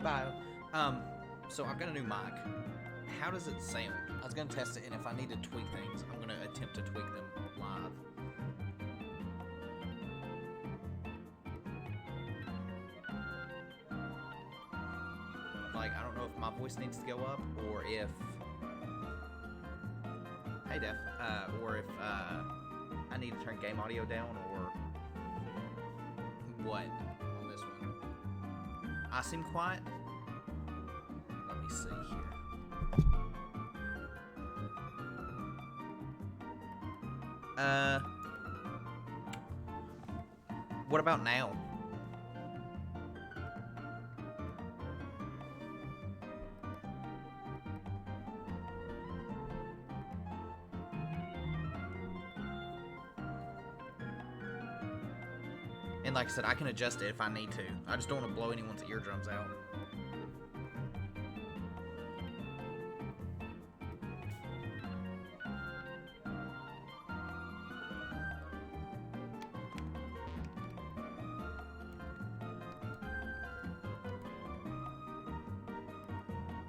Hey, Bio. So I've got a new mic. How does it sound? I was gonna test it, and if I need to tweak things, I'm gonna attempt to tweak them live. Like, I don't know if my voice needs to go up, or if... Hey, Def. Or if, I need to turn game audio down, or... what on this one. I seem quiet? Let me see here. What about now? And like I said, I can adjust it if I need to. I just don't want to blow anyone's eardrums out.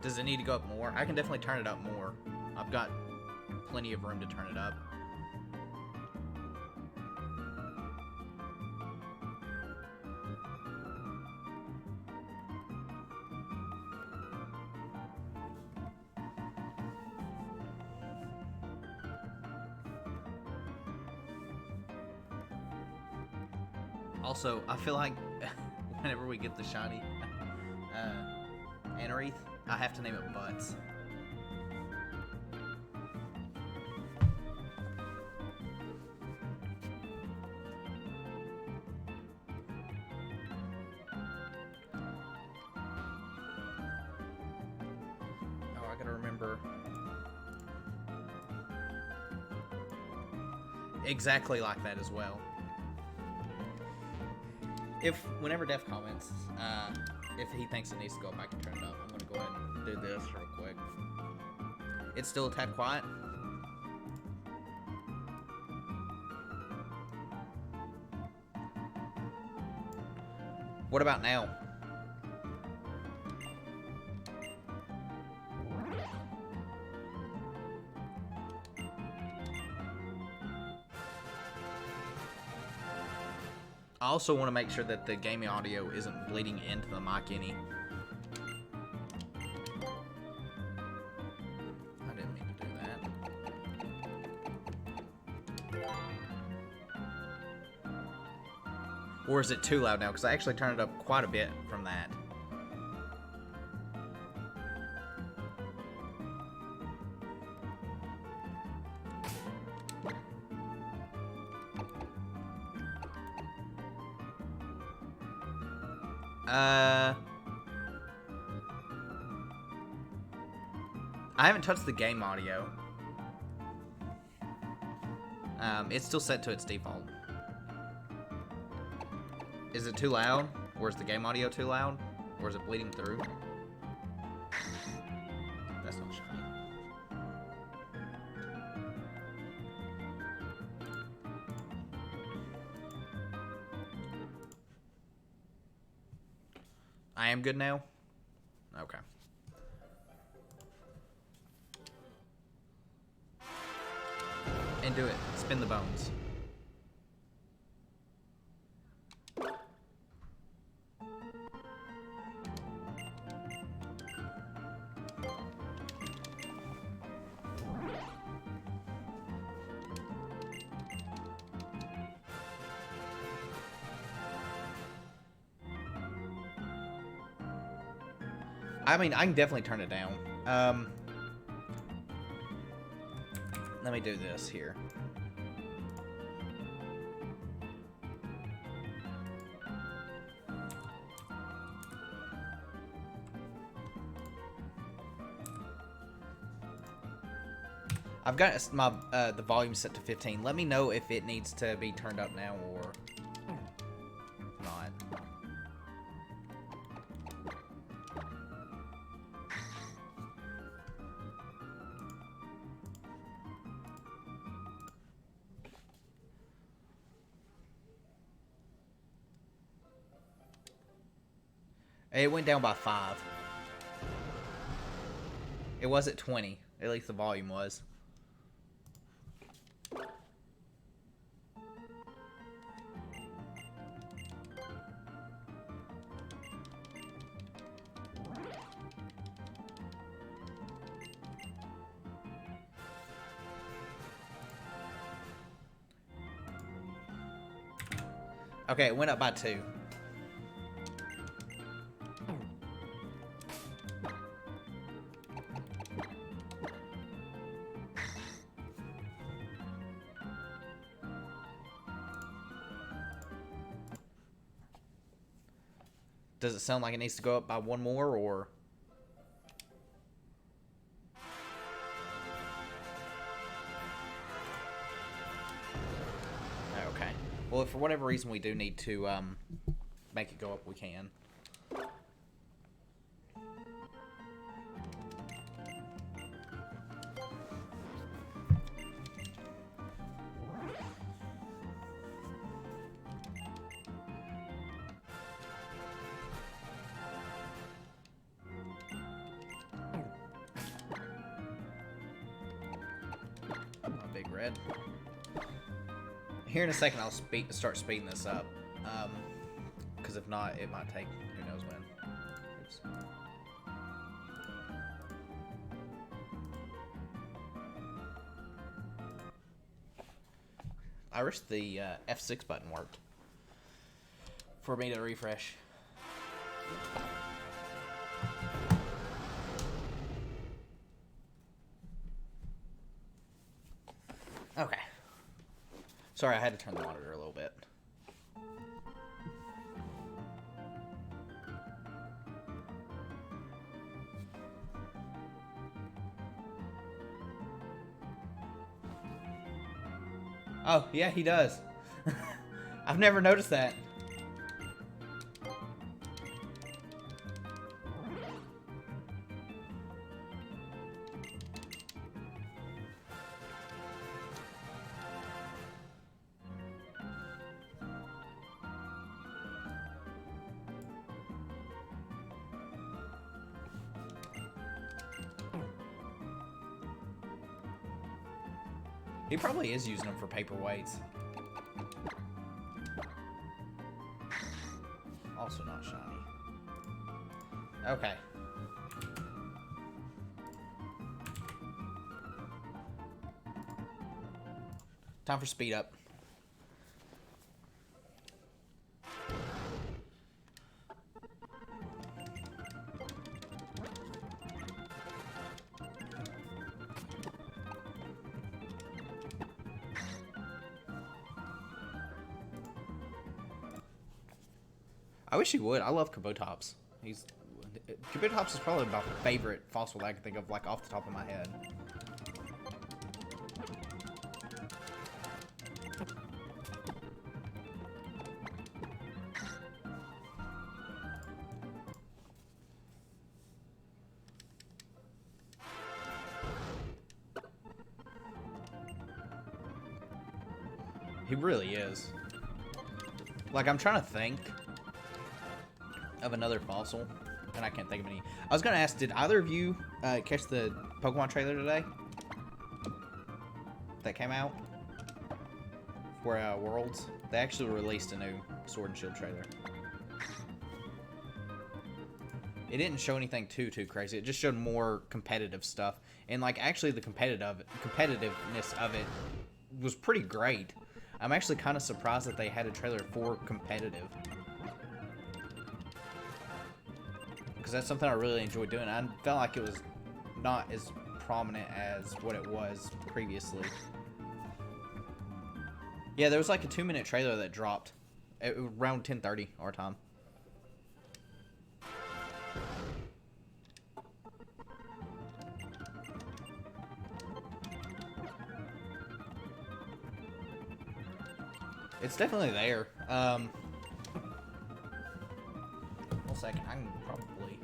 Does it need to go up more? I can definitely turn it up more. I've got plenty of room to turn it up. Also, I feel like whenever we get the shiny Anorith, I have to name it Butts. Oh, I gotta remember. Exactly like that as well. Whenever Def comments, if he thinks it needs to go up, I can turn it up. I'm gonna go ahead and do this real quick. It's still a tad quiet. What about now? I also want to make sure that the gaming audio isn't bleeding into the mic any. I didn't mean to do that. Or is it too loud now? Because I actually turned it up quite a bit from that. I haven't touched the game audio. It's still set to its default. Is it too loud? Or is the game audio too loud? Or is it bleeding through? That's not shiny. I am good now? Okay. And do it. Spin the bones. I mean, I can definitely turn it down. Let me do this here. I've got my the volume set to 15. Let me know if it needs to be turned up now or not. It went down by 5. It was at 20. At least the volume was. Okay, it went up by 2. Does it sound like it needs to go up by 1 more, or? Okay. Well, if for whatever reason we do need to make it go up, we can. Red. Here in a second, I'll start speeding this up, because if not, it might take who knows when. Oops. I wish the F6 button worked for me to refresh. Okay. Sorry, I had to turn the monitor a little bit. Oh, yeah, he does. I've never noticed that. He probably is using them for paperweights. Also not shiny. Okay. Time for speed up. I wish he would. I love Kabutops. Kabutops is probably my favorite fossil that I can think of, like, off the top of my head. He really is. Like, I'm trying to think of another fossil, and I can't think of any. I was gonna ask, did either of you catch the Pokemon trailer today that came out for Worlds? They actually released a new Sword and Shield trailer. It didn't show anything too crazy. It just showed more competitive stuff, and like actually the competitiveness of it was pretty great. I'm actually kind of surprised that they had a trailer for competitive, because that's something I really enjoyed doing. I felt like it was not as prominent as what it was previously. Yeah, there was like a 2-minute trailer that dropped at around 10:30 our time. It's definitely there. 1 second, I can probably...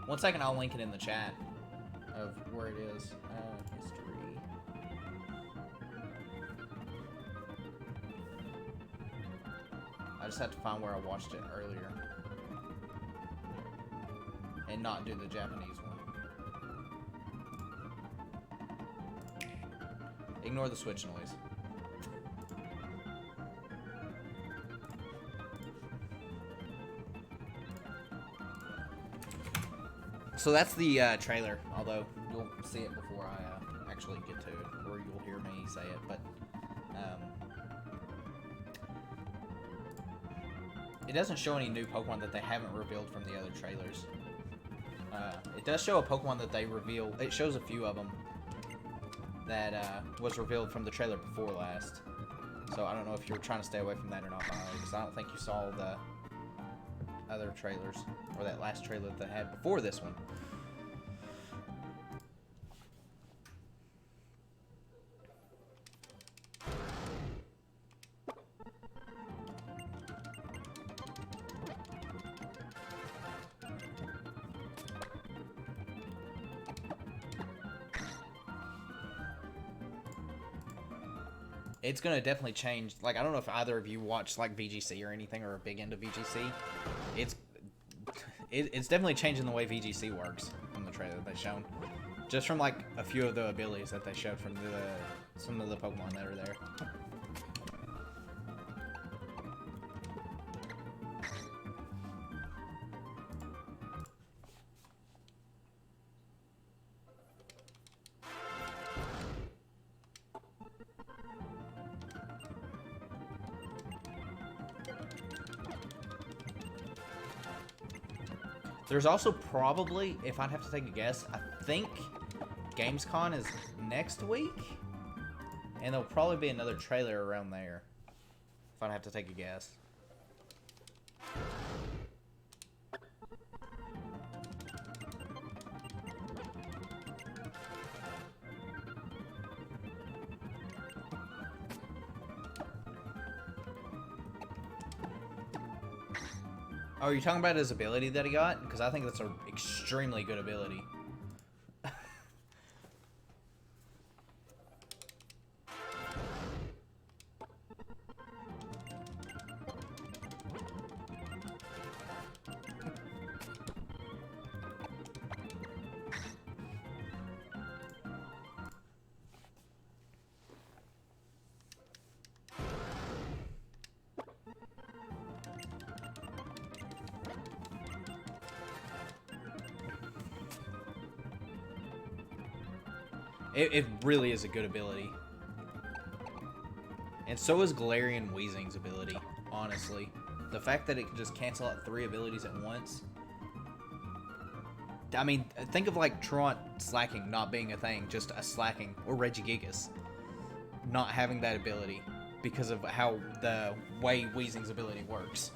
1 second, I'll link it in the chat of where it is. History. I just have to find where I watched it earlier. And not do the Japanese one. Ignore the Switch noise. So that's the trailer, although you'll see it before I actually get to it, or you'll hear me say it, but it doesn't show any new Pokemon that they haven't revealed from the other trailers. It does show a Pokemon that they reveal. It shows a few of them that was revealed from the trailer before last. So I don't know if you were trying to stay away from that or not, because I don't think you saw the other trailers, or that last trailer that they had before this one. It's gonna definitely change. Like, I don't know if either of you watch like VGC or anything, or are big into VGC. It's definitely changing the way VGC works from the trailer that they've shown. Just from like a few of the abilities that they showed from some of the Pokemon that are there. There's also probably, if I'd have to take a guess, I think Gamescom is next week, and there'll probably be another trailer around there, if I'd have to take a guess. Oh, are you talking about his ability that he got? Because I think that's an extremely good ability. It really is a good ability. And so is Galarian Weezing's ability, honestly. The fact that it can just cancel out 3 abilities at once. I mean, think of like Truant slacking not being a thing, just a slacking, or Regigigas not having that ability because of how the way Weezing's ability works.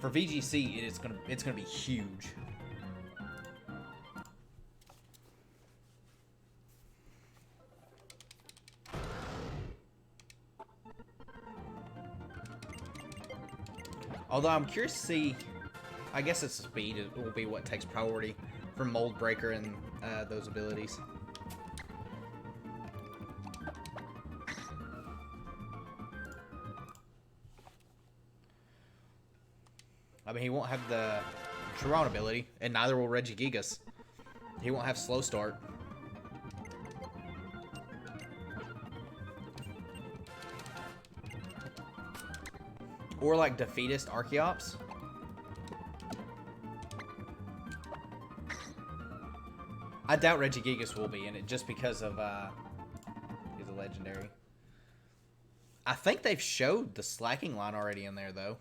For VGC, it's gonna be huge. Although I'm curious to see, I guess it's speed. It will be what takes priority for Mold Breaker and those abilities. I mean, he won't have the Truant ability, and neither will Regigigas. He won't have Slow Start. Or like Defeatist Archeops. I doubt Regigigas will be in it just because of he's a legendary. I think they've showed the slacking line already in there though.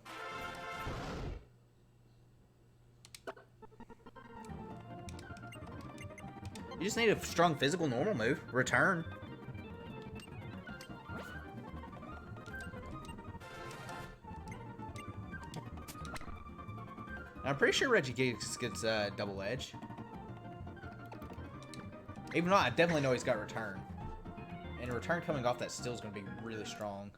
You just need a strong physical normal move. Return. I'm pretty sure Regigigas gets double edge. Even though I definitely know he's got return. And a return coming off that still is going to be really strong.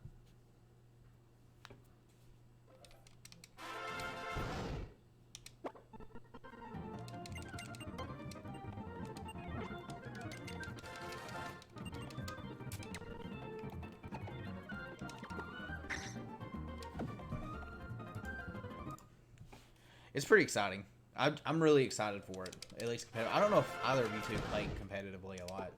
It's pretty exciting. I'm really excited for it. At least competitive. I don't know if either of you two play competitively a lot.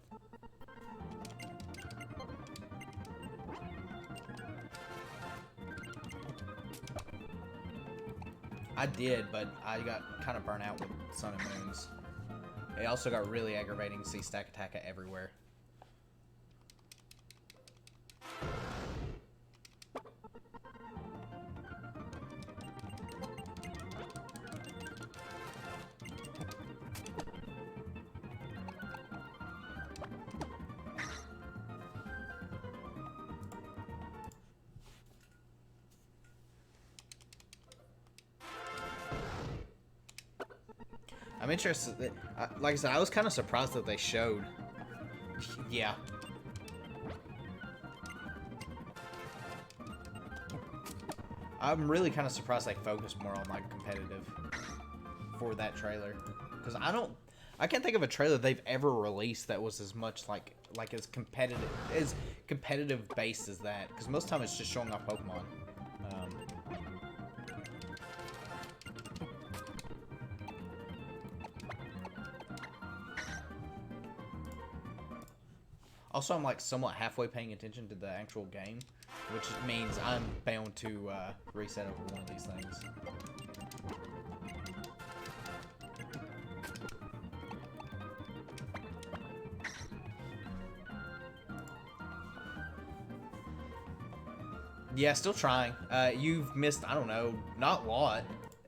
I did, but I got kind of burnt out with Sun and Moons. It also got really aggravating to see Stack Attack everywhere. I'm interested. That, like I said, I was kind of surprised that they showed. Yeah. I'm really kind of surprised they focused more on like competitive for that trailer, because I can't think of a trailer they've ever released that was as much like as competitive based as that. Because most of the time it's just showing off Pokemon. Also, I'm like somewhat halfway paying attention to the actual game, which means I'm bound to reset over one of these things. Yeah, still trying. You've missed, I don't know, not a lot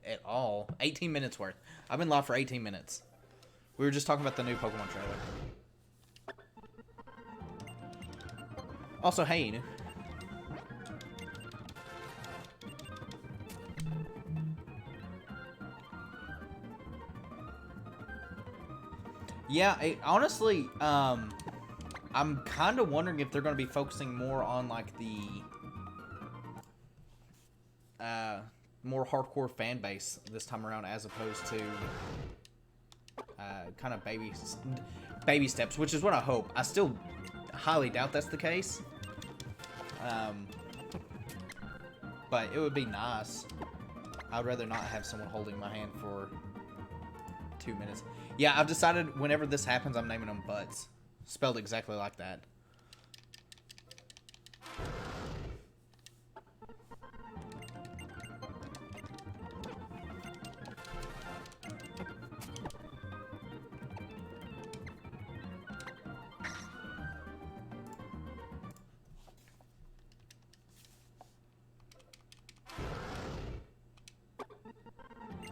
at all. 18 minutes worth. I've been live for 18 minutes. We were just talking about the new Pokemon trailer. Also, hey, Enu. Yeah, honestly, I'm kind of wondering if they're going to be focusing more on, like, the more hardcore fan base this time around, as opposed to kind of baby steps, which is what I hope. I still highly doubt that's the case. But it would be nice. I'd rather not have someone holding my hand for 2 minutes. Yeah, I've decided whenever this happens, I'm naming them Butts. Spelled exactly like that.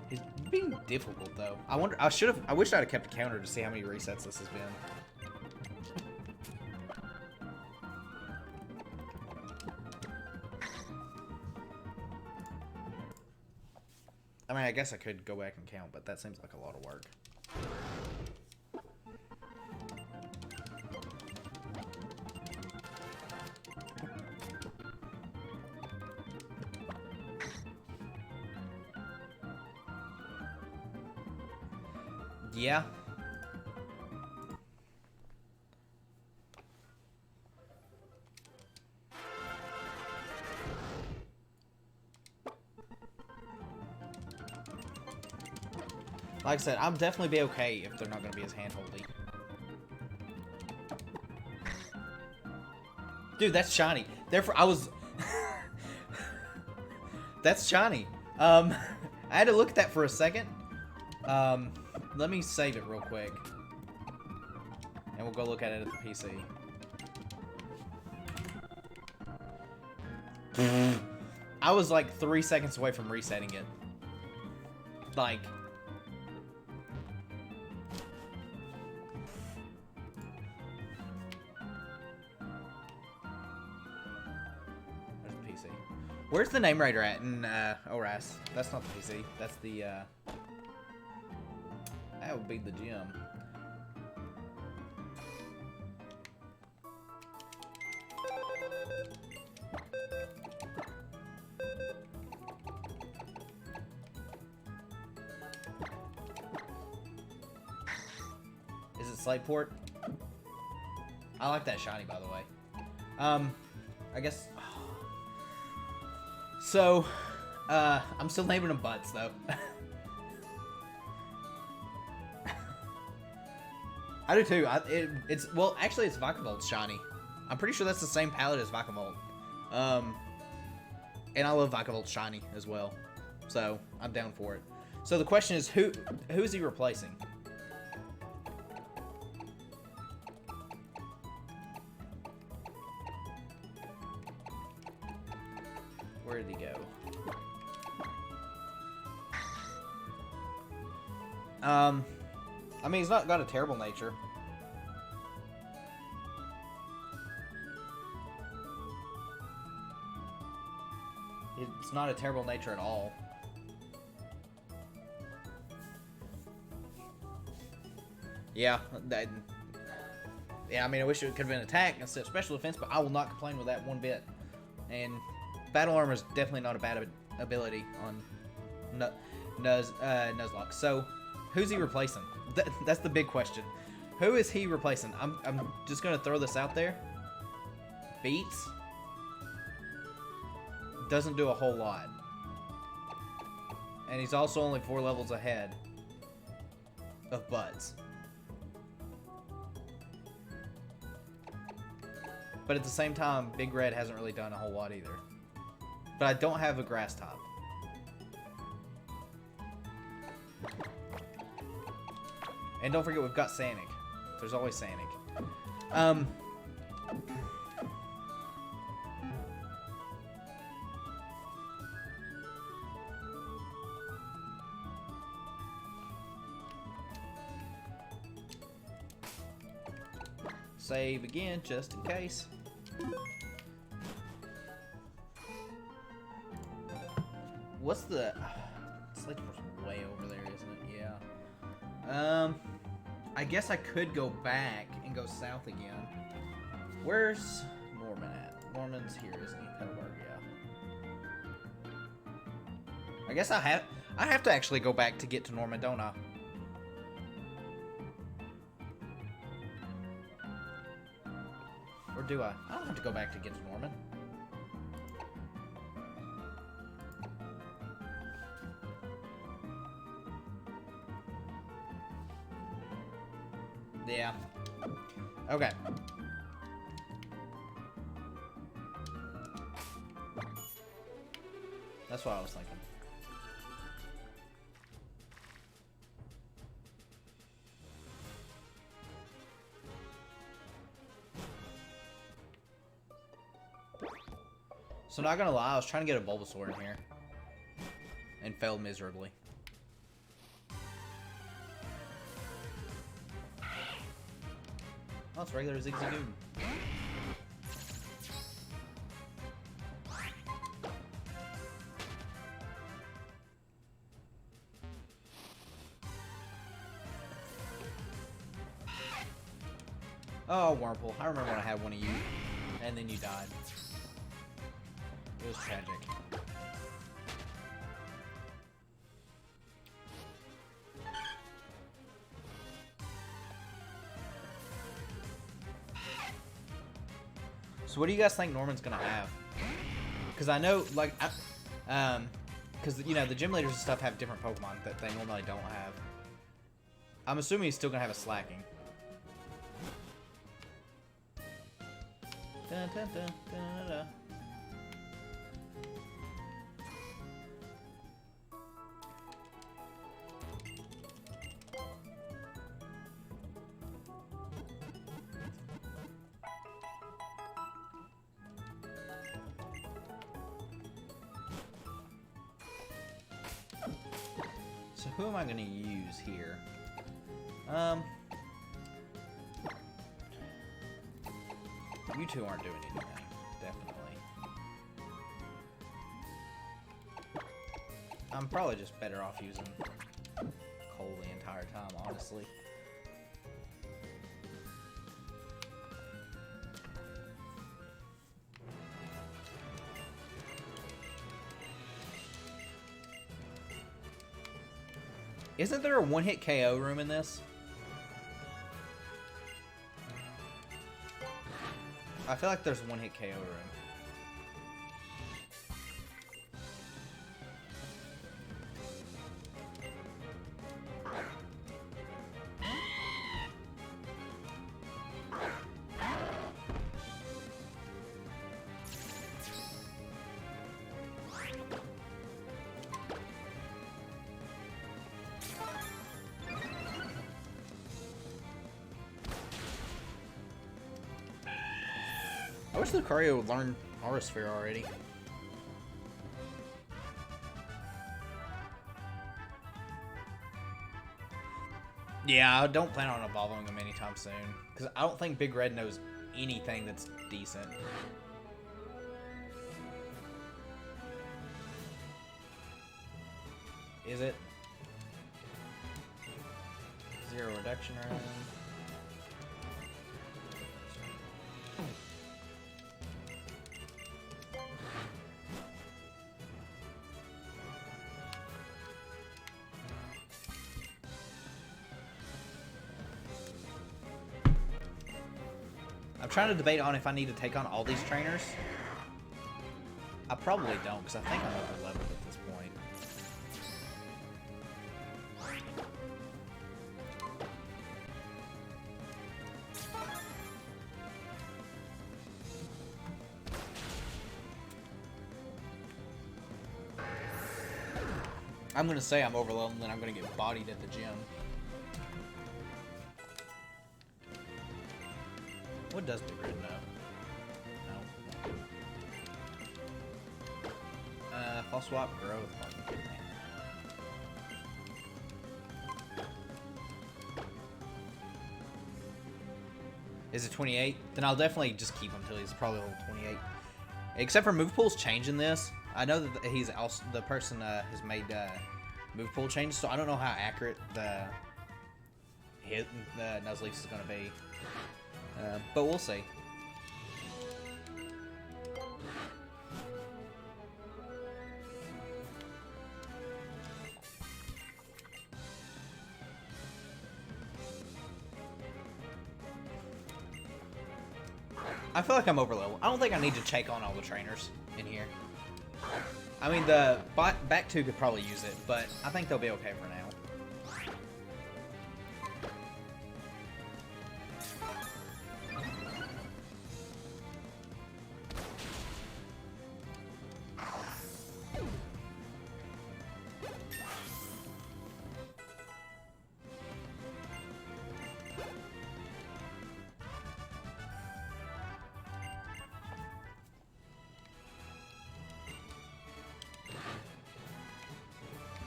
It's being difficult though. I wish I'd have kept a counter to see how many resets this has been. I mean, I guess I could go back and count, but that seems like a lot of work. Yeah. Like I said, I'll definitely be okay if they're not going to be as hand-holdy. Dude, that's shiny. Therefore, I was... That's shiny. I had to look at that for a second. Let me save it real quick. And we'll go look at it at the PC. I was like 3 seconds away from resetting it. Like... There's the PC. Where's the name writer at in ORAS? That's not the PC. That's the, that would be the gym. Is it Slateport? I like that shiny, by the way. I guess... So, I'm still naming them Butts, though. I do too. It's well, actually, it's Vikavolt shiny. I'm pretty sure that's the same palette as Vikavolt. And I love Vikavolt shiny as well, so I'm down for it. So the question is, who is he replacing? Where did he go? I mean, he's not got a terrible nature. It's not a terrible nature at all. Yeah, I mean, I wish it could have been attack instead of special defense, but I will not complain with that one bit. And battle armor is definitely not a bad ability on Nuzlocke. So, who's he replacing? That's the big question. Who is he replacing? I'm just gonna throw this out there. Beats doesn't do a whole lot, and he's also only 4 levels ahead of Butts. But at the same time, Big Red hasn't really done a whole lot either. But I don't have a grass top. And don't forget, we've got Sanic. There's always Sanic. Save again, just in case. What's the... Sledgemore's way over there, isn't it? Yeah. I guess I could go back and go south again. Where's Norman at? Norman's here, isn't he? Petalburg, yeah. I guess I have to actually go back to get to Norman, don't I? Or do I? I don't have to go back to get to Norman. Yeah. Okay. That's what I was thinking. So not gonna lie, I was trying to get a Bulbasaur in here. And failed miserably. Oh, it's regular Zigzagoon. Oh, Wurmple. I remember when I had one of you. And then you died. It was tragic. So what do you guys think Norman's gonna have? Because I know, like, because, you know, the gym leaders and stuff have different Pokemon that they normally don't have. I'm assuming he's still gonna have a Slacking. Dun, dun, dun, dun, dun. So who am I going to use here? You two aren't doing anything, definitely. I'm probably just better off using Cole the entire time, honestly. Isn't there a one-hit KO room in this? I feel like there's a one-hit KO room. I wish Lucario would learn Aura Sphere already. Yeah, I don't plan on evolving him anytime soon. Because I don't think Big Red knows anything that's decent. Is it? Zero reduction room. I'm trying to debate on if I need to take on all these trainers. I probably don't, because I think I'm over leveled at this point. I'm going to say I'm over leveled, and then I'm going to get bodied at the gym. What does Big Red know? No. False swap, growth. Is it 28? Then I'll definitely just keep him until he's probably level 28. Except for move pool's changing this. I know that he's also the person has made move pool changes, so I don't know how accurate the Nuzlocke is going to be. But we'll see. I feel like I'm over level. I don't think I need to take on all the trainers in here. I mean, the back two could probably use it, but I think they'll be okay for now.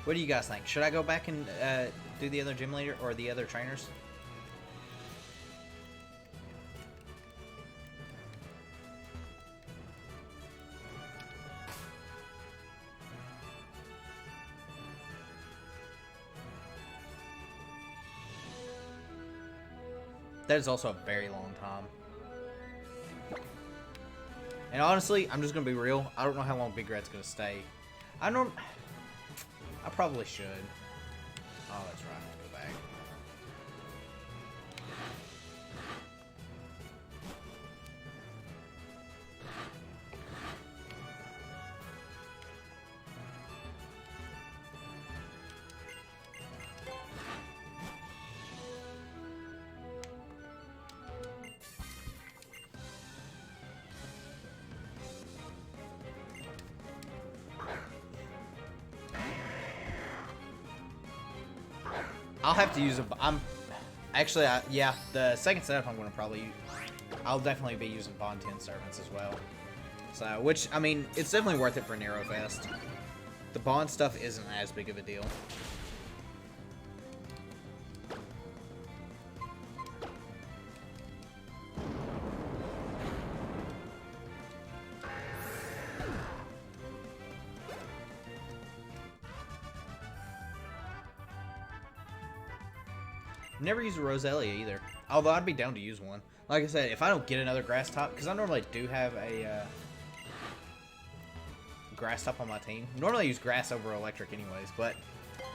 What do you guys think? Should I go back and do the other gym leader or the other trainers? That is also a very long time. And honestly, I'm just gonna be real. I don't know how long Big Red's gonna stay. I probably should. Oh, that's right. I have to go back. I'll have to use a. Yeah, the second setup I'm going to probably. I'll definitely be using Bond 10 servants as well. So, which, I mean, it's definitely worth it for Nero Fest. The Bond stuff isn't as big of a deal. Never used a Roselia either. Although I'd be down to use one. Like I said, if I don't get another grass top, because I normally do have a grass top on my team. Normally I use grass over electric anyways, but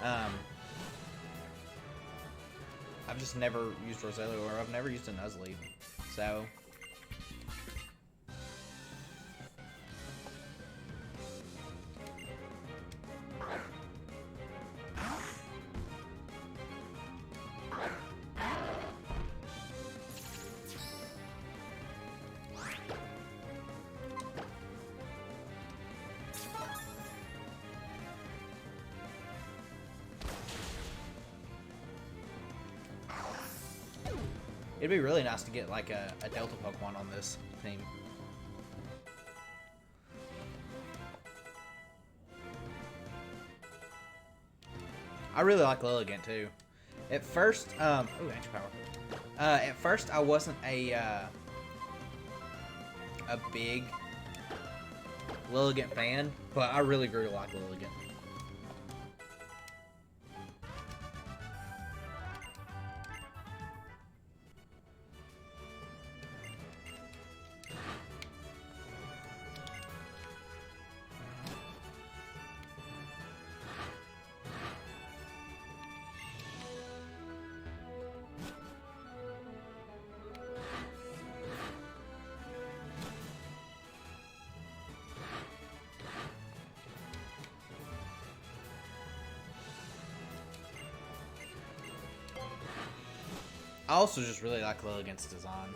I've just never used Roselia, or I've never used a Nuzlocke. So it'd be really nice to get like a Delta Pokemon on this team. I really like Lilligant too. At first, ooh, ancient power. At first, I wasn't a big Lilligant fan, but I really grew to like Lilligant. I also just really like Lilligant's design.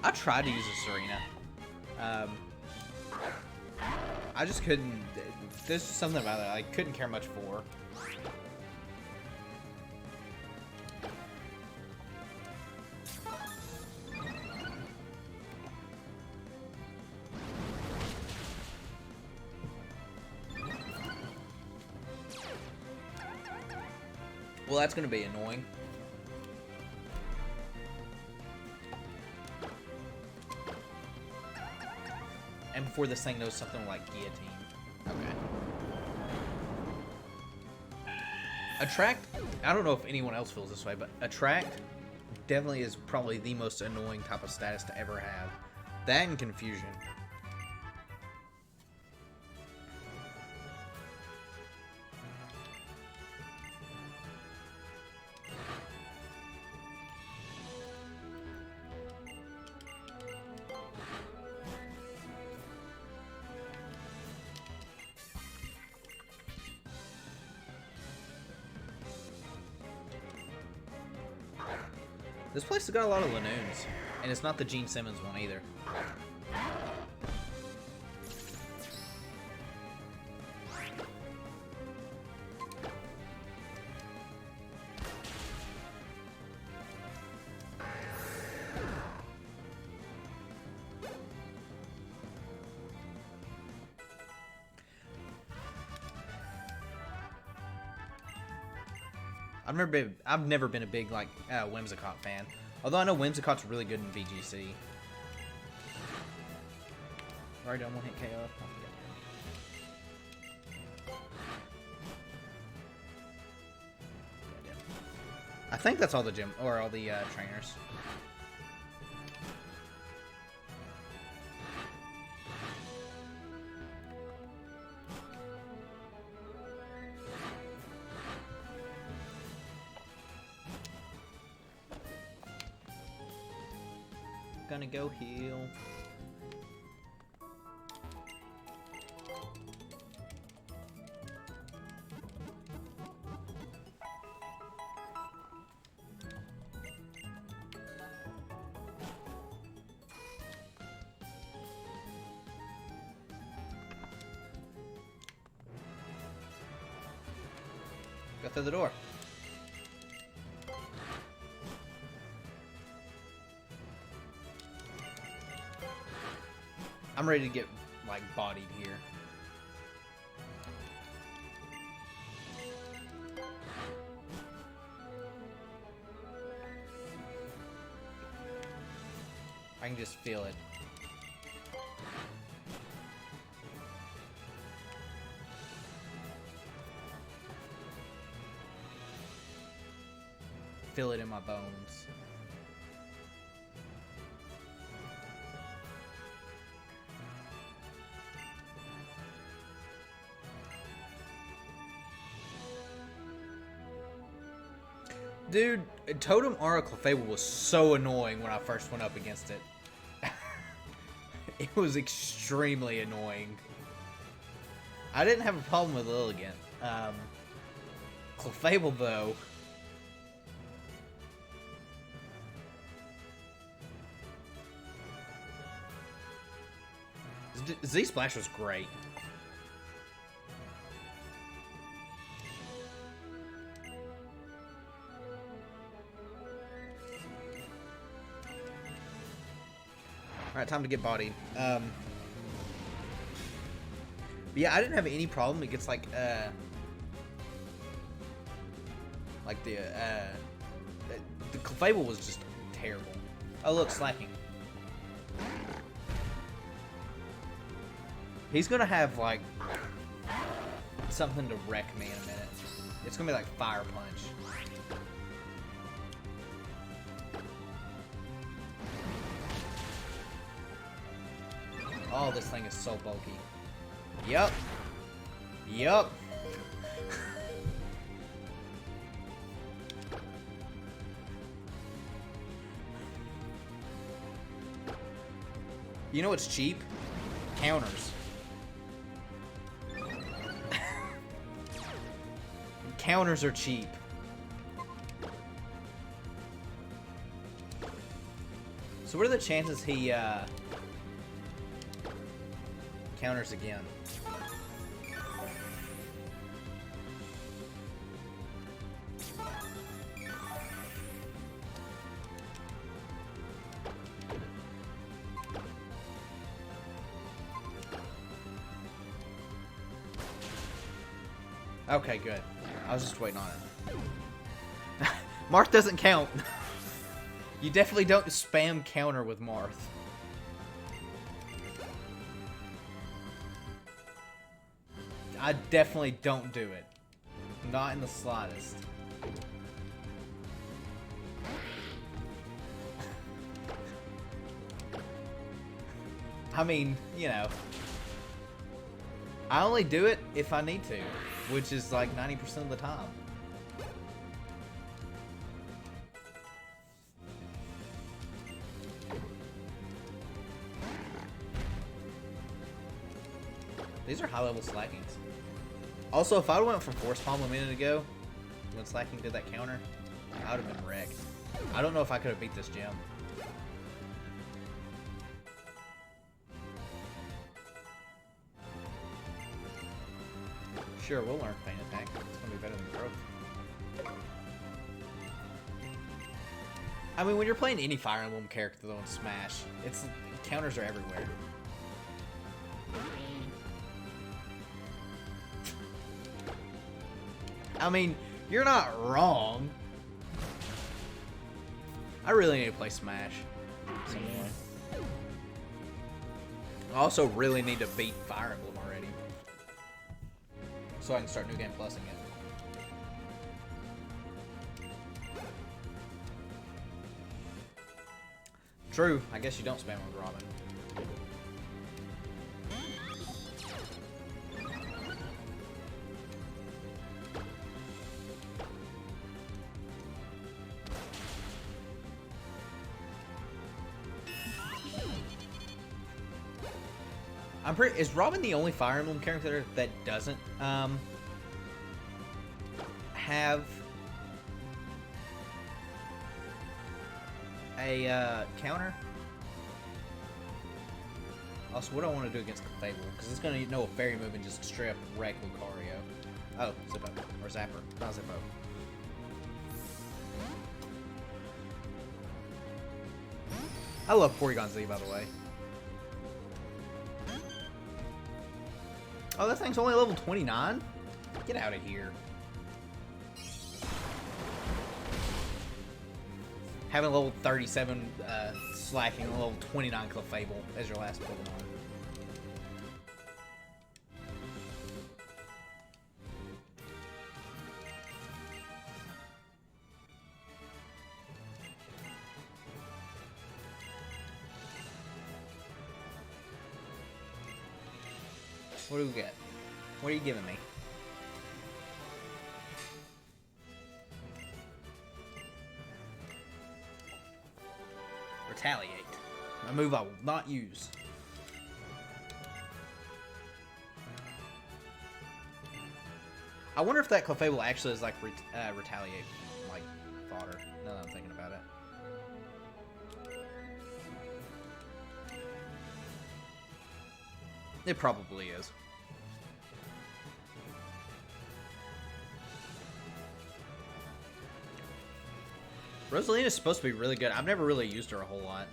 I tried to use a Serena. I just couldn't. There's just something about it I couldn't care much for. Well, that's going to be annoying. And before this thing knows something like guillotine. Okay. Attract, I don't know if anyone else feels this way, but Attract definitely is probably the most annoying type of status to ever have. That and Confusion. This place has got a lot of Lanoons, and it's not the Gene Simmons one either. I've never been a big like Whimsicott fan. Although I know Whimsicott's really good in VGC. Already done one hit KO. I think that's all the gym or all the trainers. Gonna go heal. Go through the door. I'm ready to get, like, bodied here. I can just feel it. Feel it in my bones. Dude, Totem Aura Clefable was so annoying when I first went up against it. It was extremely annoying. I didn't have a problem with Lilligant. Clefable, though. Z-Splash was great. Alright, time to get bodied. Yeah, I didn't have any problem. It gets like the Clefable was just terrible. Oh look, slacking. He's gonna have like something to wreck me in a minute. It's gonna be like Fire Punch. Oh, this thing is so bulky. Yup. Yup. You know what's cheap? Counters. Counters are cheap. So what are the chances he counters again? Okay, good. I was just waiting on it. Marth doesn't count. You definitely don't spam counter with Marth. I definitely don't do it. Not in the slightest. I mean, you know. I only do it if I need to, which is like 90% of the time. These are high-level slackings. Also, if I went for Force Palm a minute ago, when slacking did that counter, I would have been wrecked. I don't know if I could have beat this gym. Sure, we'll learn Feint Attack. It's gonna be better than Growth. I mean, when you're playing any Fire Emblem character though in Smash, it's counters are everywhere. I mean, you're not wrong. I really need to play Smash some more. I also really need to beat Fire Emblem already, so I can start New Game Plusing it. True, I guess you don't spam with Robin. Is Robin the only Fire Emblem character that doesn't have a counter? Also, what do I want to do against Clefable? Because it's going to know a fairy move and just straight up wreck Lucario. Oh, Zippo. Or Zapper. Not Zippo. I love Porygon Z, by the way. Oh, that thing's only level 29? Get out of here. Having level 37 slacking, level 29 Clefable as your last Pokemon. What do we get? What are you giving me? Retaliate. A move I will not use. I wonder if that Clefable actually is like retaliate, like fodder. Now that I'm thinking about it. It probably is. Rosalina's supposed to be really good. I've never really used her a whole lot.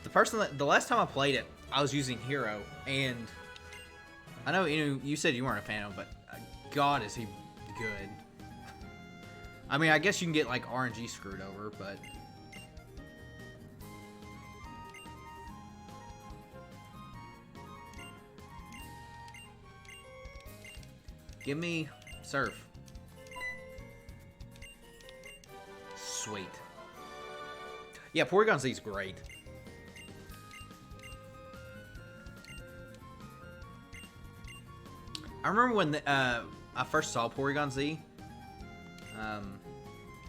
The last time I played it, I was using Hero, and I know you said you weren't a fan of him, but God, is he good. I mean, I guess you can get like RNG screwed over, but give me Surf. Sweet. Yeah, Porygon Z's great. I remember when I first saw Porygon Z,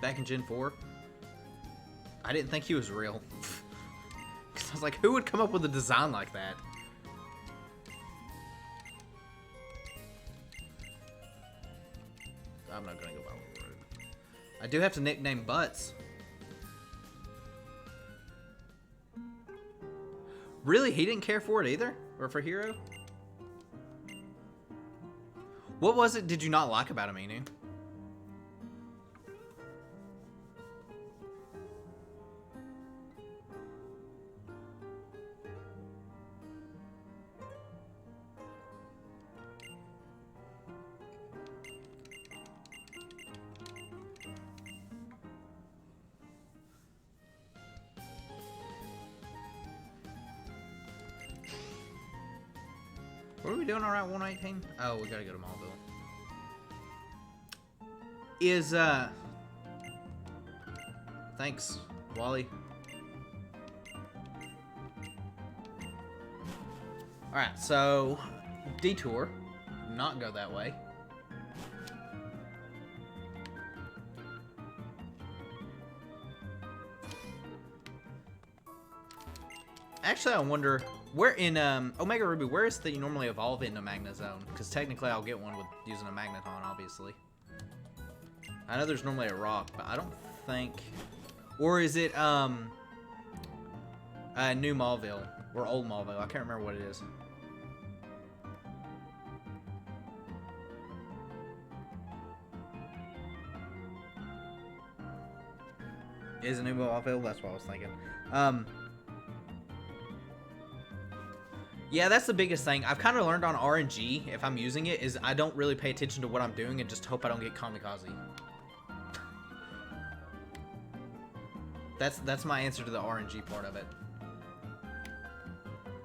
back in Gen 4. I didn't think he was real. Because I was like, who would come up with a design like that? I'm not going to go by the road. I do have to nickname Butts. Really? He didn't care for it either? Or for Hero? What was it did you not like about him, Inu? What are we doing on Route 118? Oh, we gotta go to Mallville. Thanks, Wally. Alright, so detour. Not go that way. Actually, I wonder where in Omega Ruby, where is that you normally evolve into Magna Zone? Because technically, I'll get one with using a Magneton, obviously. I know there's normally a rock, but I don't think. Or is it New Mauville or Old Mauville? I can't remember what it is. Is it New Mauville? That's what I was thinking. Yeah, that's the biggest thing. I've kind of learned on RNG, if I'm using it, is I don't really pay attention to what I'm doing and just hope I don't get kamikaze. That's my answer to the RNG part of it.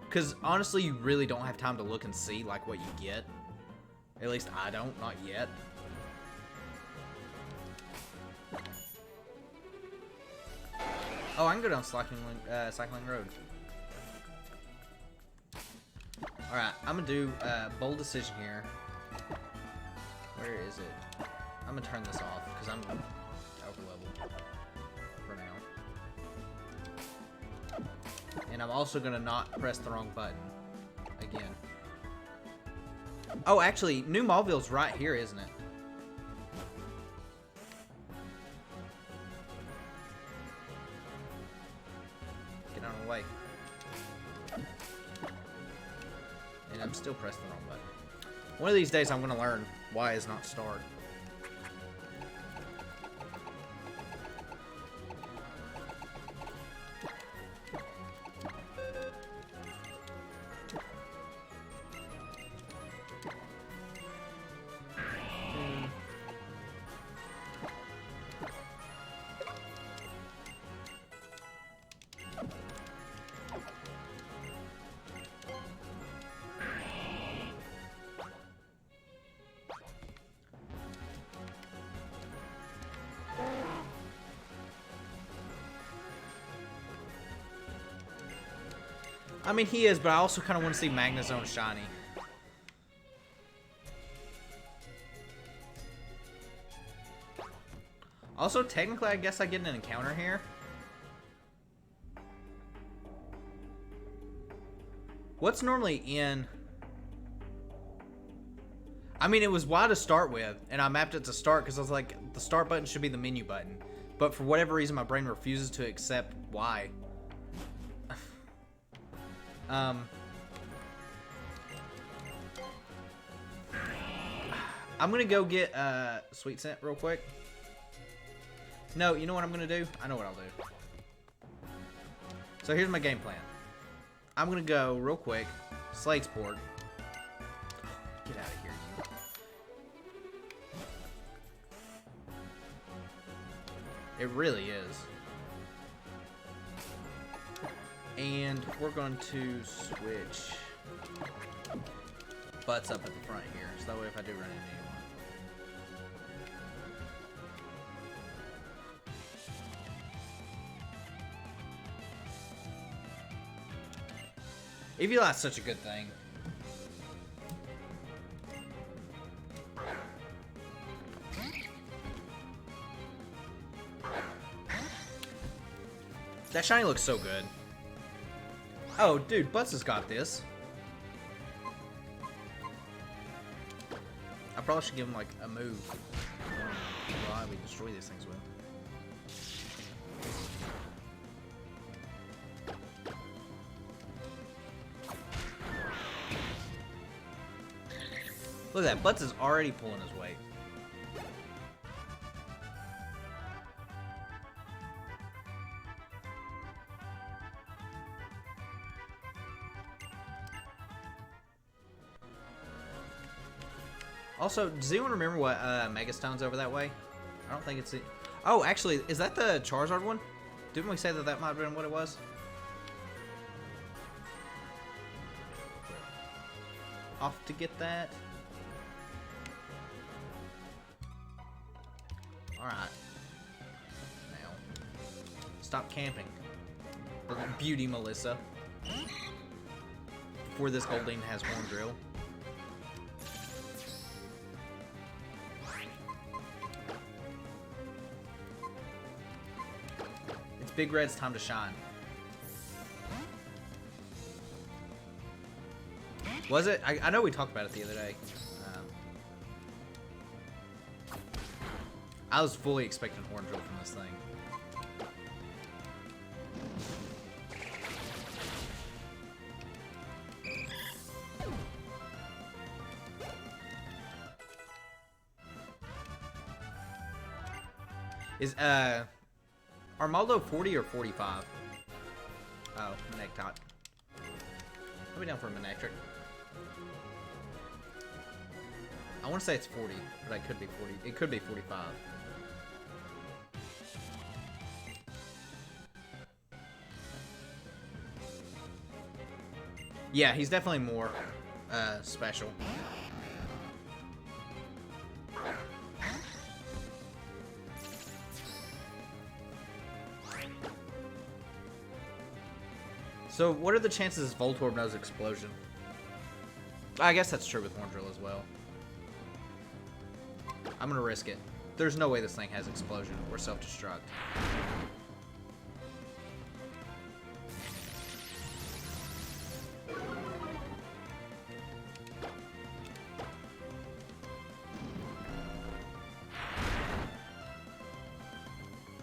Because honestly, you really don't have time to look and see like what you get. At least I don't, not yet. Oh, I can go down Cycling Road. Alright, I'm gonna do a bold decision here. Where is it? I'm gonna turn this off because I'm over leveled for now. And I'm also gonna not press the wrong button again. Oh, actually, New Mauville's right here, isn't it? Get out of the way. And I'm still pressing the wrong button. One of these days I'm gonna learn why is not start. I mean, he is, but I also kind of want to see Magnezone shiny. Also, technically, I guess I get an encounter here. What's normally in... I mean, it was Y to start with, and I mapped it to start because I was like, the start button should be the menu button. But for whatever reason, my brain refuses to accept Y. I'm gonna go get Sweet Scent real quick. No, you know what I'm gonna do? I know what I'll do. So here's my game plan. I'm gonna go real quick. Sladesport. Get out of here, you. It really is. And we're going to switch butts up at the front here, so that way if I do run into anyone. Eviolite's such a good thing. That shiny looks so good. Oh, dude, Butts has got this. I probably should give him, like, a move. Why we destroy these things with. Look at that, Butts is already pulling his weight. Also, does anyone remember what Mega Stone's over that way? I don't think it's it. Oh, actually, is that the Charizard one? Didn't we say that that might have been what it was? Off to get that. Alright. Now, stop camping. Beauty Melissa. Before this Goldeen has Horn Drill. It's Big Red's time to shine. Was it? I know we talked about it the other day. I was fully expecting Horn Drill from this thing. Is Armaldo 40 or 45? Oh, Manectot. I'll be down for a Manectric. I want to say it's 40, but I could be 40. It could be 45. Yeah, he's definitely more special. So, what are the chances Voltorb knows Explosion? I guess that's true with Horn Drill as well. I'm gonna risk it. There's no way this thing has Explosion or Self-Destruct.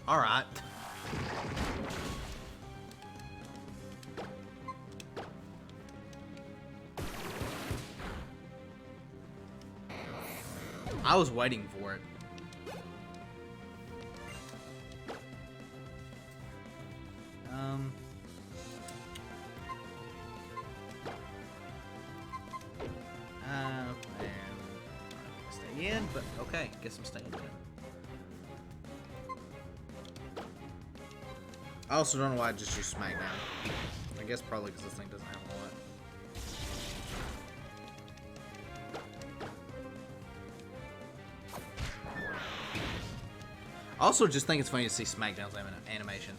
Alright. I was waiting for it. Stay in, but okay, guess I'm staying in. I also don't know why I just used Smackdown. I guess probably because this thing doesn't have a lot. I also just think it's funny to see Smackdown's animation.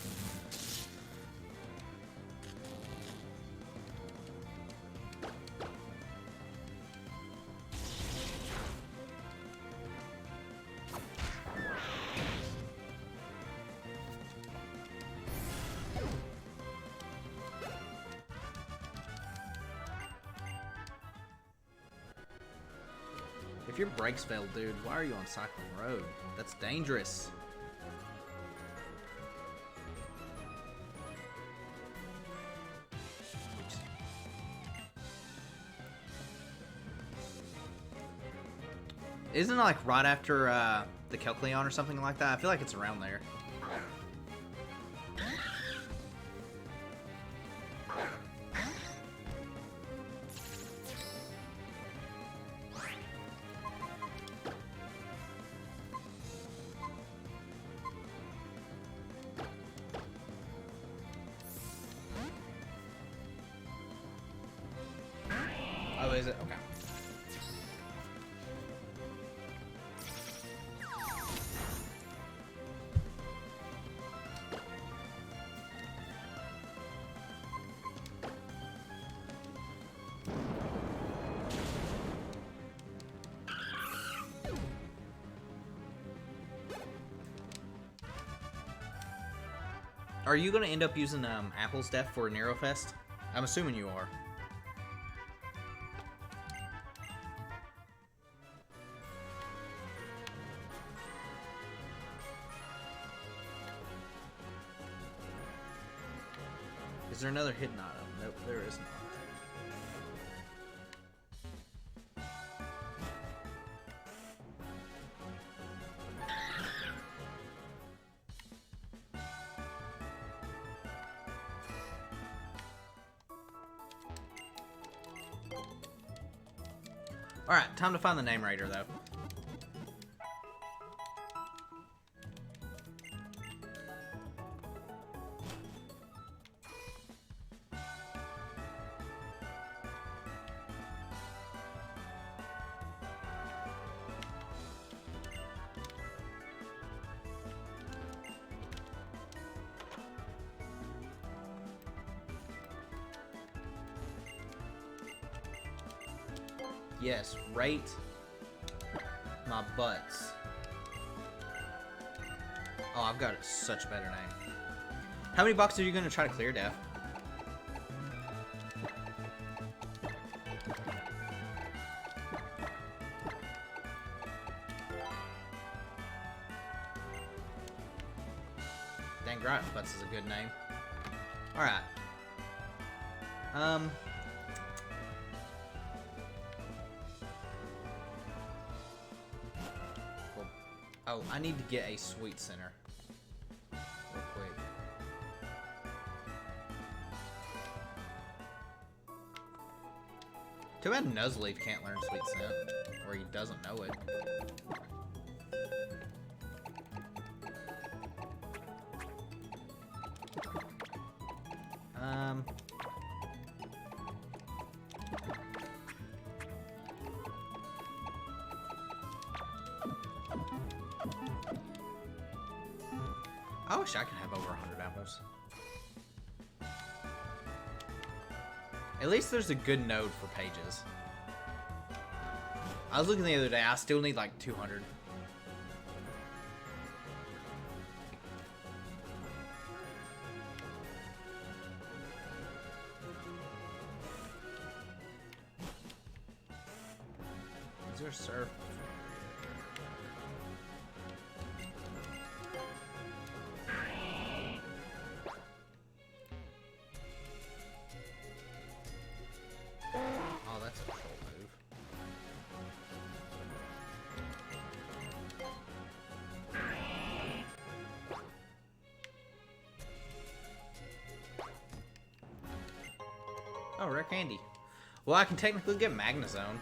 If your brakes fail, dude, why are you on Cyclone Road? That's dangerous. Oops. Isn't it like right after the Kecleon or something like that? I feel like it's around there. Is it? Okay. Are you going to end up using Apple's Death for Nerofest? I'm assuming you are. Is there another hidden item? Nope, there is not. Alright, time to find the name raider, though. Yes, rate my butts. Oh, I've got such a better name. How many boxes are you going to try to clear, Daph? Dang right, butts is a good name. Alright. Oh, I need to get a sweet center. Real quick. Too bad Nuzlocke can't learn sweet scent. Or he doesn't know it. I wish I could have over 100 apples. At least there's a good node for pages. I was looking the other day, I still need like 200. Is there a surf? Oh, that's a cool move. Oh, rare candy. Well, I can technically get Magnezone.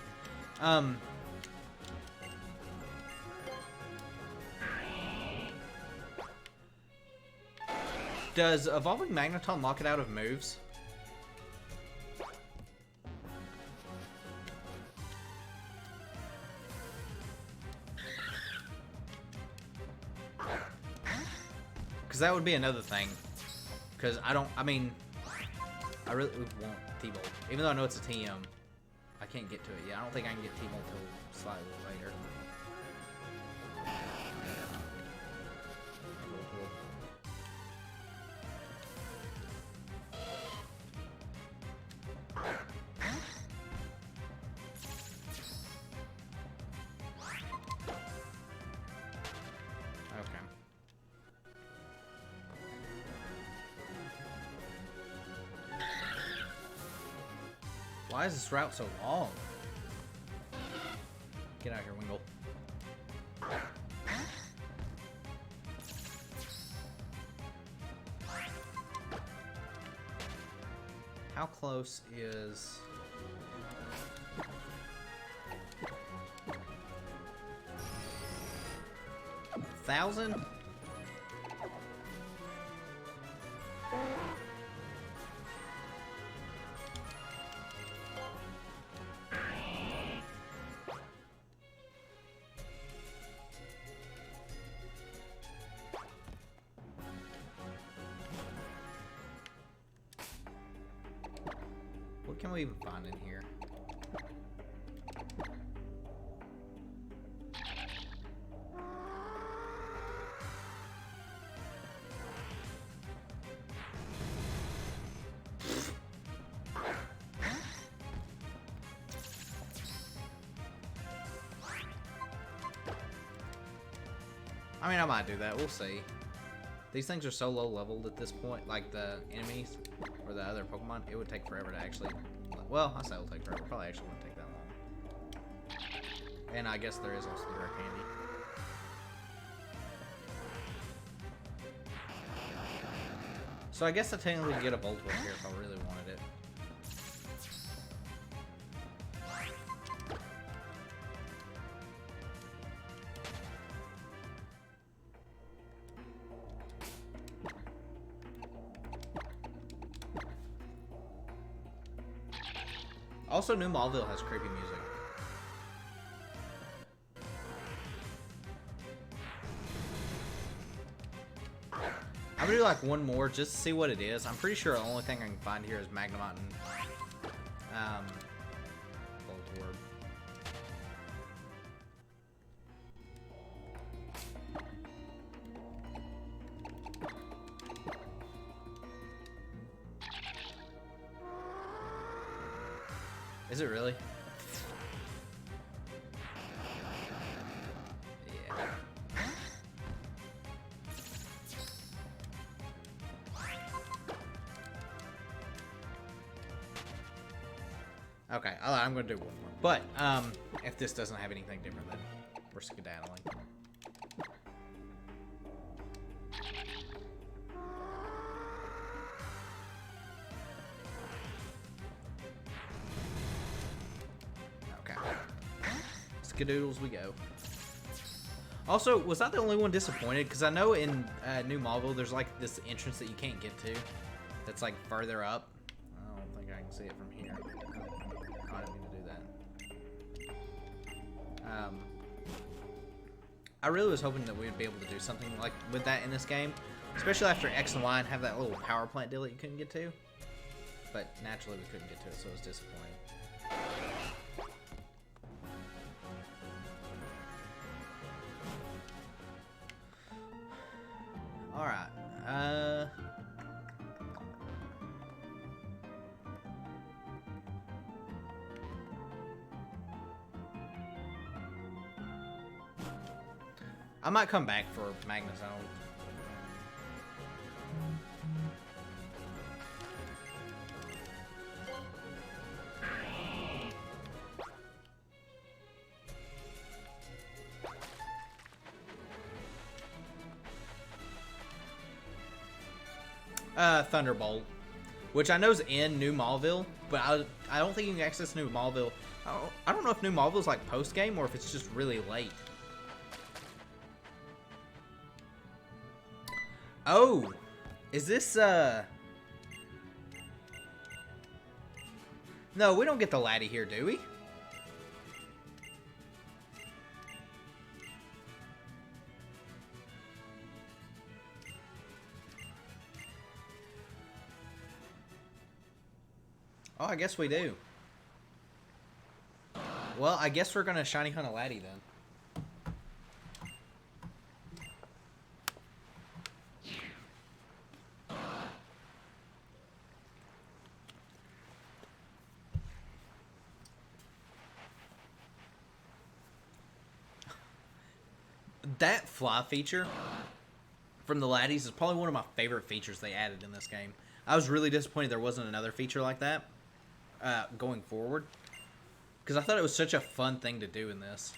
Does Evolving Magneton lock it out of moves? Because that would be another thing. Because I really want T-Bolt. Even though I know it's a TM, I can't get to it yet. I don't think I can get T-Bolt till slightly later. Why is this route so long? Get out of here, Wingle. How close is... 1,000? can we even find in here? I mean, I might do that. We'll see. These things are so low leveled at this point, like the enemies or the other Pokemon, it would take forever to actually... Well, I say it'll take forever. Probably actually wouldn't take that long. And I guess there is also the rare candy. So I guess I technically could get a Voltorb here if I really wanted it. Also, New Malville has creepy music. I'm gonna do like one more just to see what it is. I'm pretty sure the only thing I can find here is Magnemite and Voltorb. Is it really? Yeah. Okay, I'm gonna do one more. But if this doesn't have anything different, then we're skedaddling. Skadoodles we go. Also, was I the only one disappointed? Because I know in New Malville there's like this entrance that you can't get to. That's like further up. I don't think I can see it from here. Oh, I didn't mean to do that. I really was hoping that we would be able to do something like with that in this game. Especially after X and Y and have that little power plant deal that you couldn't get to. But naturally we couldn't get to it, so it was disappointing. Alright, I might come back for Magnezone. Thunderbolt, which I know is in New Malville, but I don't think you can access New Malville. I don't know if New Malville is like post game or if it's just really late. Oh, is this No, we don't get the laddie here, do we? Oh, I guess we do. Well, I guess we're gonna shiny hunt a laddie then. That fly feature from the laddies is probably one of my favorite features they added in this game. I was really disappointed there wasn't another feature like that going forward, because I thought it was such a fun thing to do in this.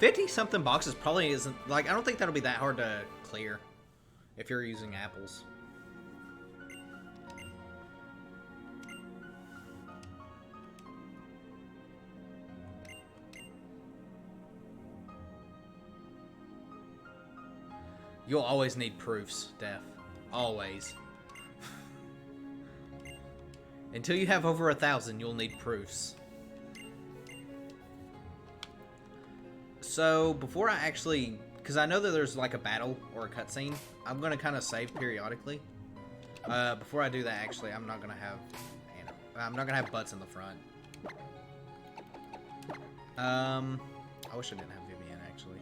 $50-something boxes probably isn't, like, I don't think that'll be that hard to clear if you're using apples. You'll always need proofs, Def. Always. Until you have over 1,000, you'll need proofs. So, before I actually... Because I know that there's like a battle or a cutscene. I'm going to kind of save periodically. Before I do that, actually, I'm not going to have... I'm not going to have butts in the front. I wish I didn't have Vivian, actually.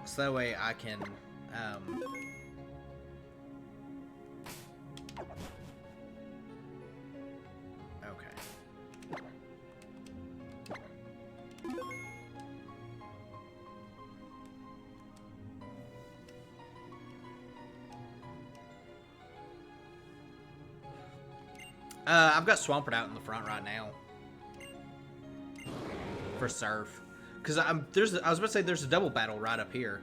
So that way I can, okay. I've got Swampert out in the front right now for Surf. Because I was about to say there's a double battle right up here.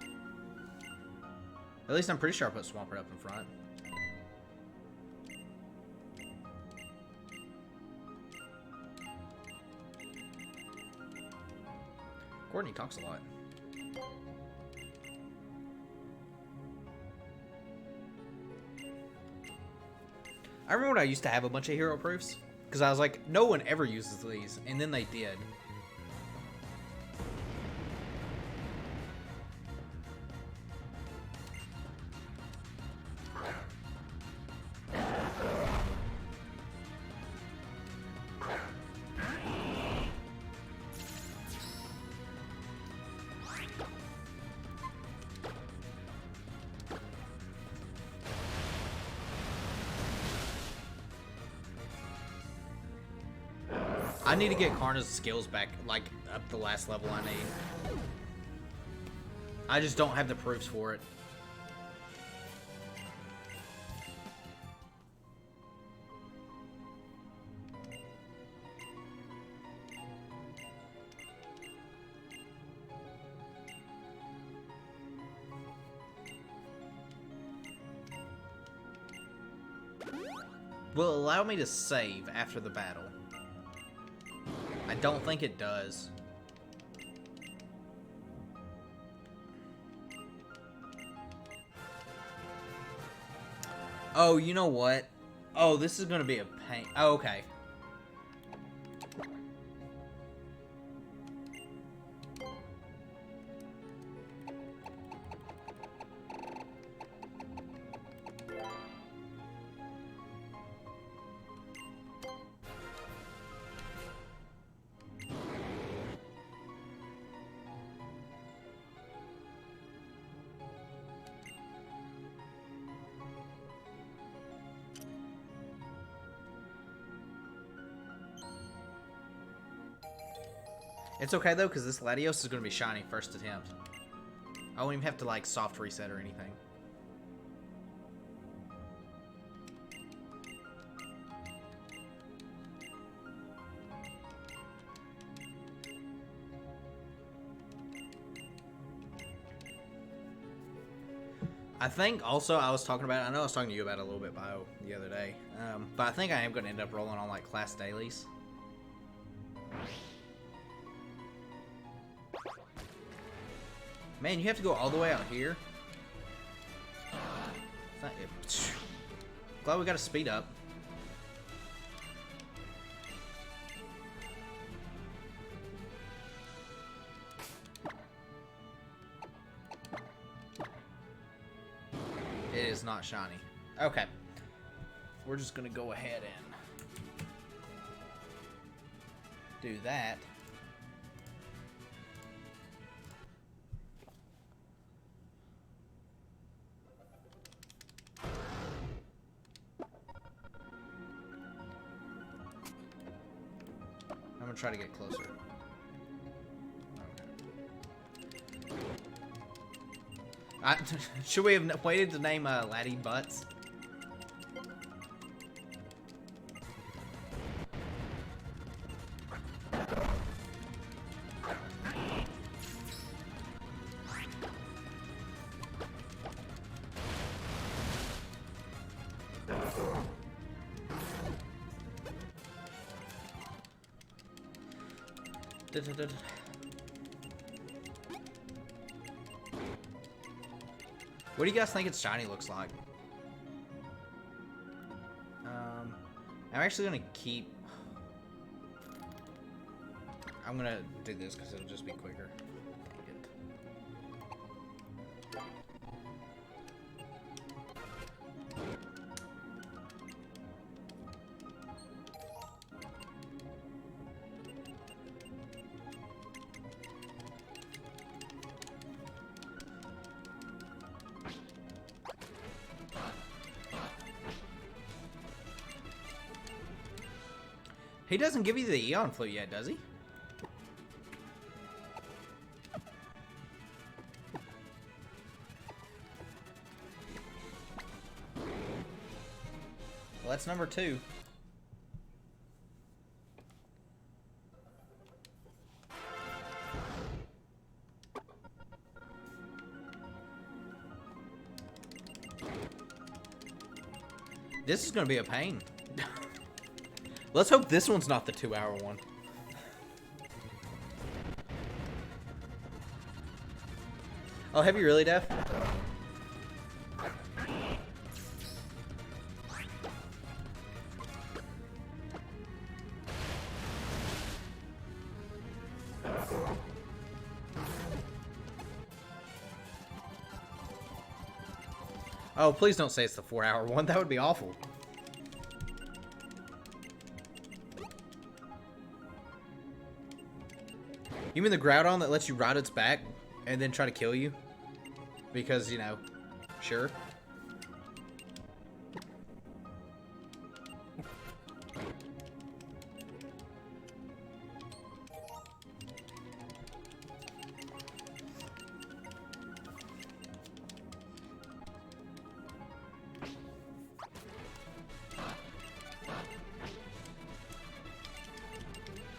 At least I'm pretty sure I put Swampert up in front. Courtney talks a lot. I remember when I used to have a bunch of hero proofs. Because I was like, no one ever uses these. And then they did. I need to get Karna's skills back, like, up the last level I need. I just don't have the proofs for it. Will it allow me to save after the battle? I don't think it does. Oh, you know what? Oh, this is gonna be a pain. Oh, okay. It's okay though, because this Latios is going to be shiny first attempt. I won't even have to like soft reset or anything. I think also I was talking about, I know I was talking to you about it a little bit Bio the other day, but I think I am going to end up rolling on like class dailies. Man, you have to go all the way out here. Glad we got a speed up. It is not shiny. Okay. We're just gonna go ahead and do that. I'm gonna try to get closer. Okay. Should we have waited to name Laddie Butts? What do you guys think its shiny looks like? I'm actually gonna keep... I'm gonna do this because it'll just be quicker. He doesn't give you the Eon Flute yet, does he? Well, that's number 2. This is going to be a pain. Let's hope this one's not the 2-hour one. Oh, have you really, Def? Oh, please don't say it's the 4-hour one. That would be awful. You mean the Groudon that lets you ride its back and then try to kill you? Because, you know, sure.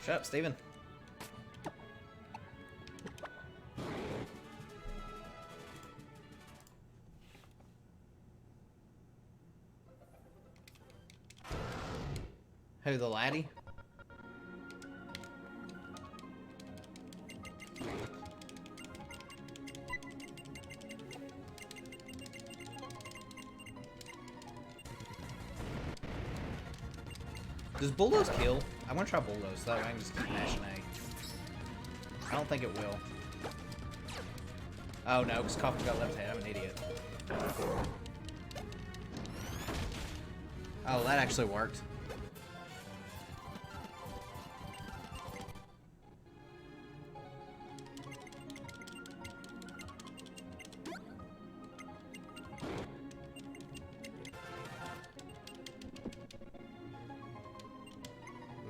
Shut up, Steven. Who, the laddie? Does Bulldoze kill? I want to try Bulldoze so that way I can just keep mashing A. I don't think it will. Oh no, because Coffee got left hand. I'm an idiot. Oh, that actually worked.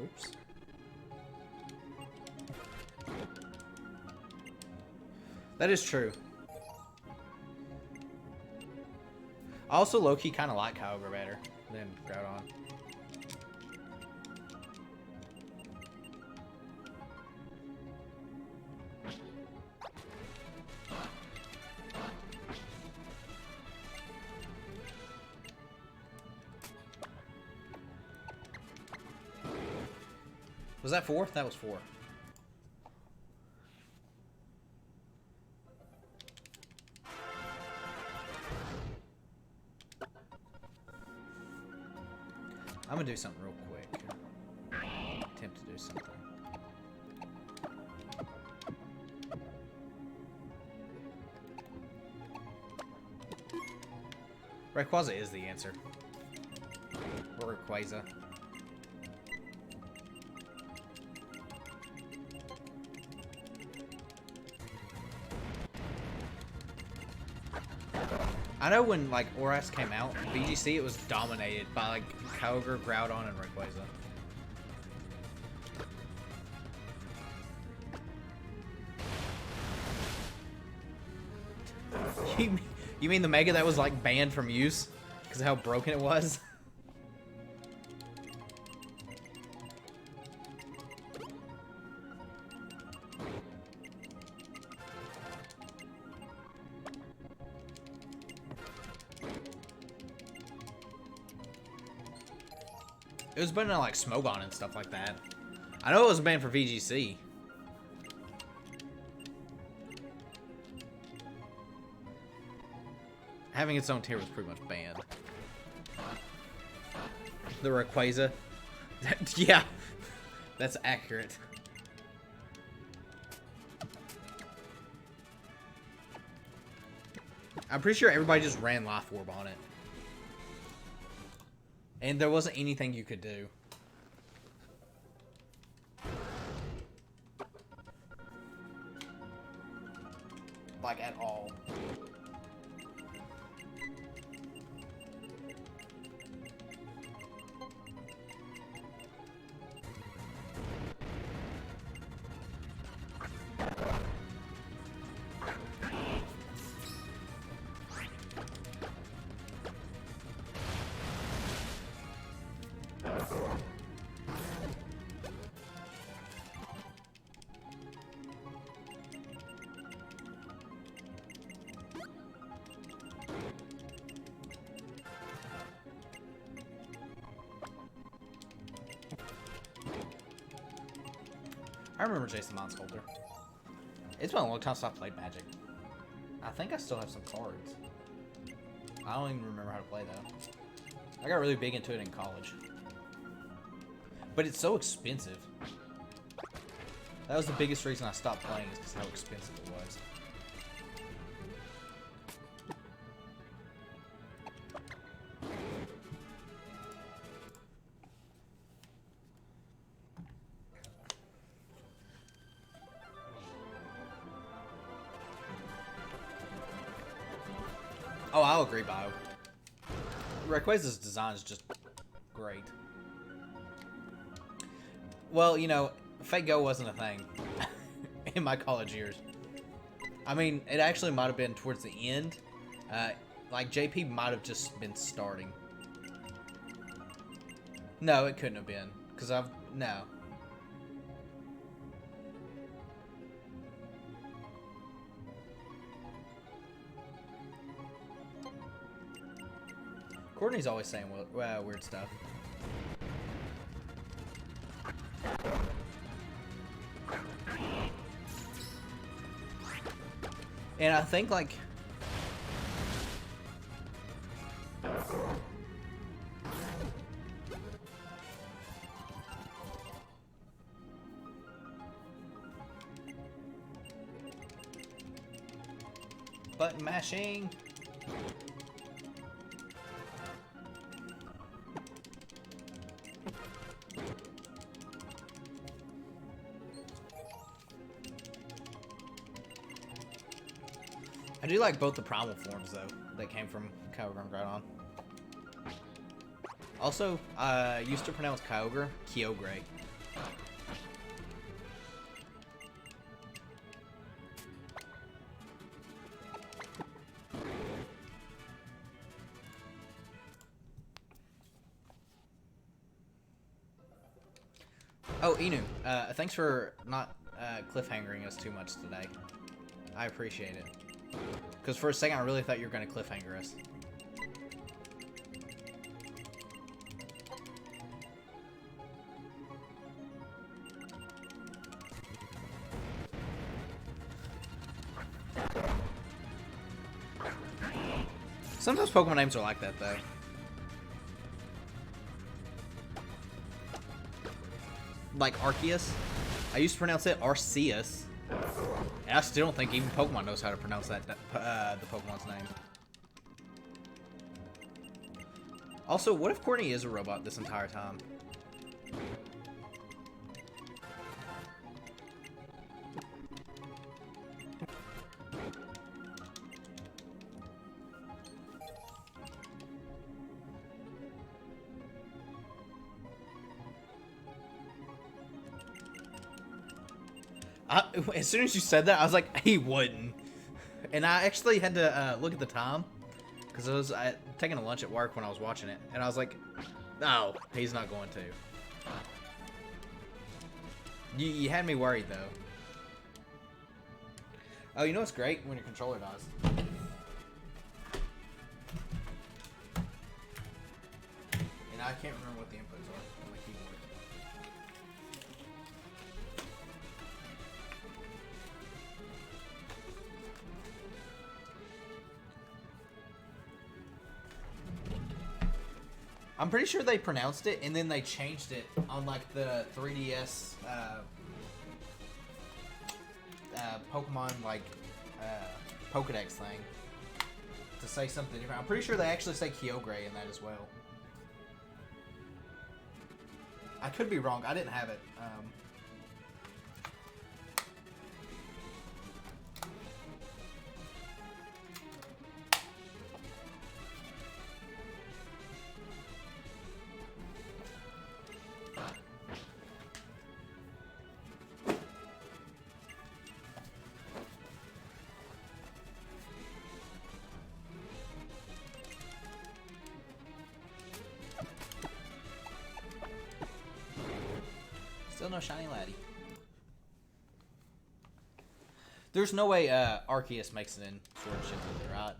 Oops. That is true. I also low-key kind of like Kyogre better than Groudon. Was that 4? That was 4. I'm gonna do something real quick. Attempt to do something. Rayquaza is the answer. Or Rayquaza. I know when, like, Oras came out, VGC, it was dominated by, like, Kyogre, Groudon, and Rayquaza. You mean the Mega that was, like, banned from use? Because of how broken it was? It was banned on, like, Smogon and stuff like that. I know it was banned for VGC. having its own tier was pretty much banned. The Rayquaza. Yeah, that's accurate. I'm pretty sure everybody just ran Life Orb on it. And there wasn't anything you could do. Like, at all. I remember Jason Monsculptor. It's been a long time since I played Magic. I think I still have some cards. I don't even remember how to play though. I got really big into it in college. But it's so expensive. That was the biggest reason I stopped playing, is because how expensive it was. Oh, I'll agree, Bio. Rayquaza's design is just great. Well, you know, Fate Go wasn't a thing in my college years. I mean, it actually might have been towards the end. Like, JP might have just been starting. No, it couldn't have been. Because no. Courtney's always saying weird stuff. And I think, like... Button mashing! I do like both the primal forms, though, that came from Kyogre and Groudon. Also, I used to pronounce Kyogre, Kyogre. Oh, Inu, thanks for not cliffhangering us too much today. I appreciate it. Because for a second, I really thought you were going to cliffhanger us. Sometimes Pokemon names are like that, though. Like Arceus. I used to pronounce it Arceus. And I still don't think even Pokemon knows how to pronounce that, the Pokemon's name. Also, what if Courtney is a robot this entire time? As soon as you said that, I was like, he wouldn't. And I actually had to look at the time. Because I was taking a lunch at work when I was watching it. And I was like, no, he's not going to. You had me worried, though. Oh, you know what's great? When your controller dies. And I can't remember what the inputs are on my keyboard. I'm pretty sure they pronounced it, and then they changed it on, like, the 3DS, Pokemon, like, Pokedex thing. To say something different. I'm pretty sure they actually say Kyogre in that as well. I could be wrong. I didn't have it. Still no shiny laddie. There's no way Arceus makes it in Sword and Shield, right?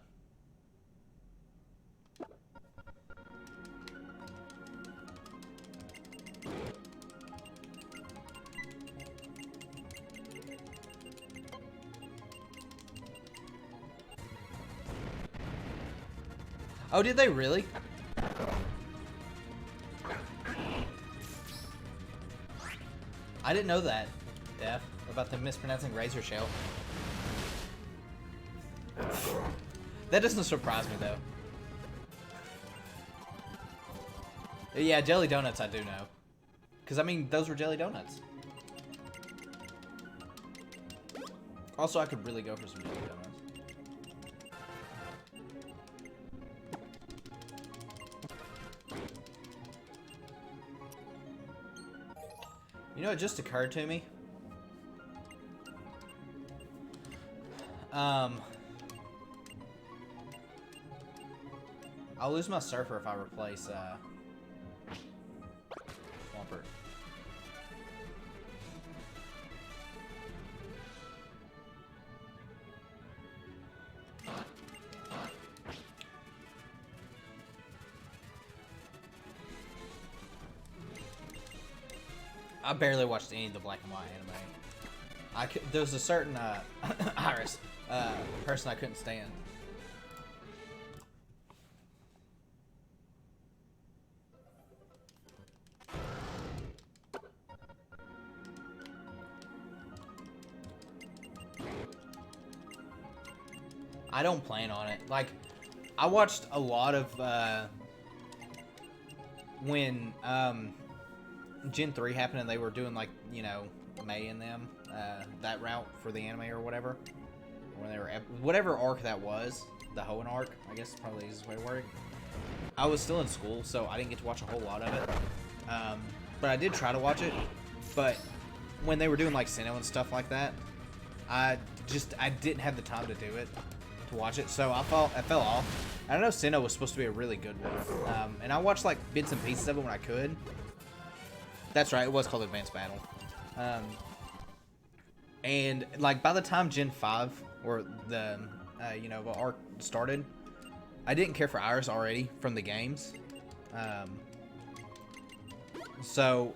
Oh, did they really? I didn't know that, Def, about them mispronouncing Razor Shell. That doesn't surprise me, though. Yeah, Jelly Donuts I do know. Because, I mean, those were Jelly Donuts. Also, I could really go for some Jelly Donuts. You know, it just occurred to me. I'll lose my Surfer if I replace Swampert. I barely watched any of the black and white anime. There was a certain Iris person I couldn't stand. I don't plan on it. Like, I watched a lot of when Gen 3 happened and they were doing, like, you know, May and them, that route for the anime or whatever. When they were, whatever arc that was, the Hoenn arc, I guess is probably the easiest way to word it. I was still in school, so I didn't get to watch a whole lot of it. But I did try to watch it. But when they were doing, like, Sinnoh and stuff like that, I didn't have the time to do it, to watch it, so I fell off. I know Sinnoh was supposed to be a really good one. And I watched, like, bits and pieces of it when I could. That's right, it was called Advanced Battle. And, like, by the time Gen 5, or the, you know, arc started, I didn't care for Iris already from the games. So,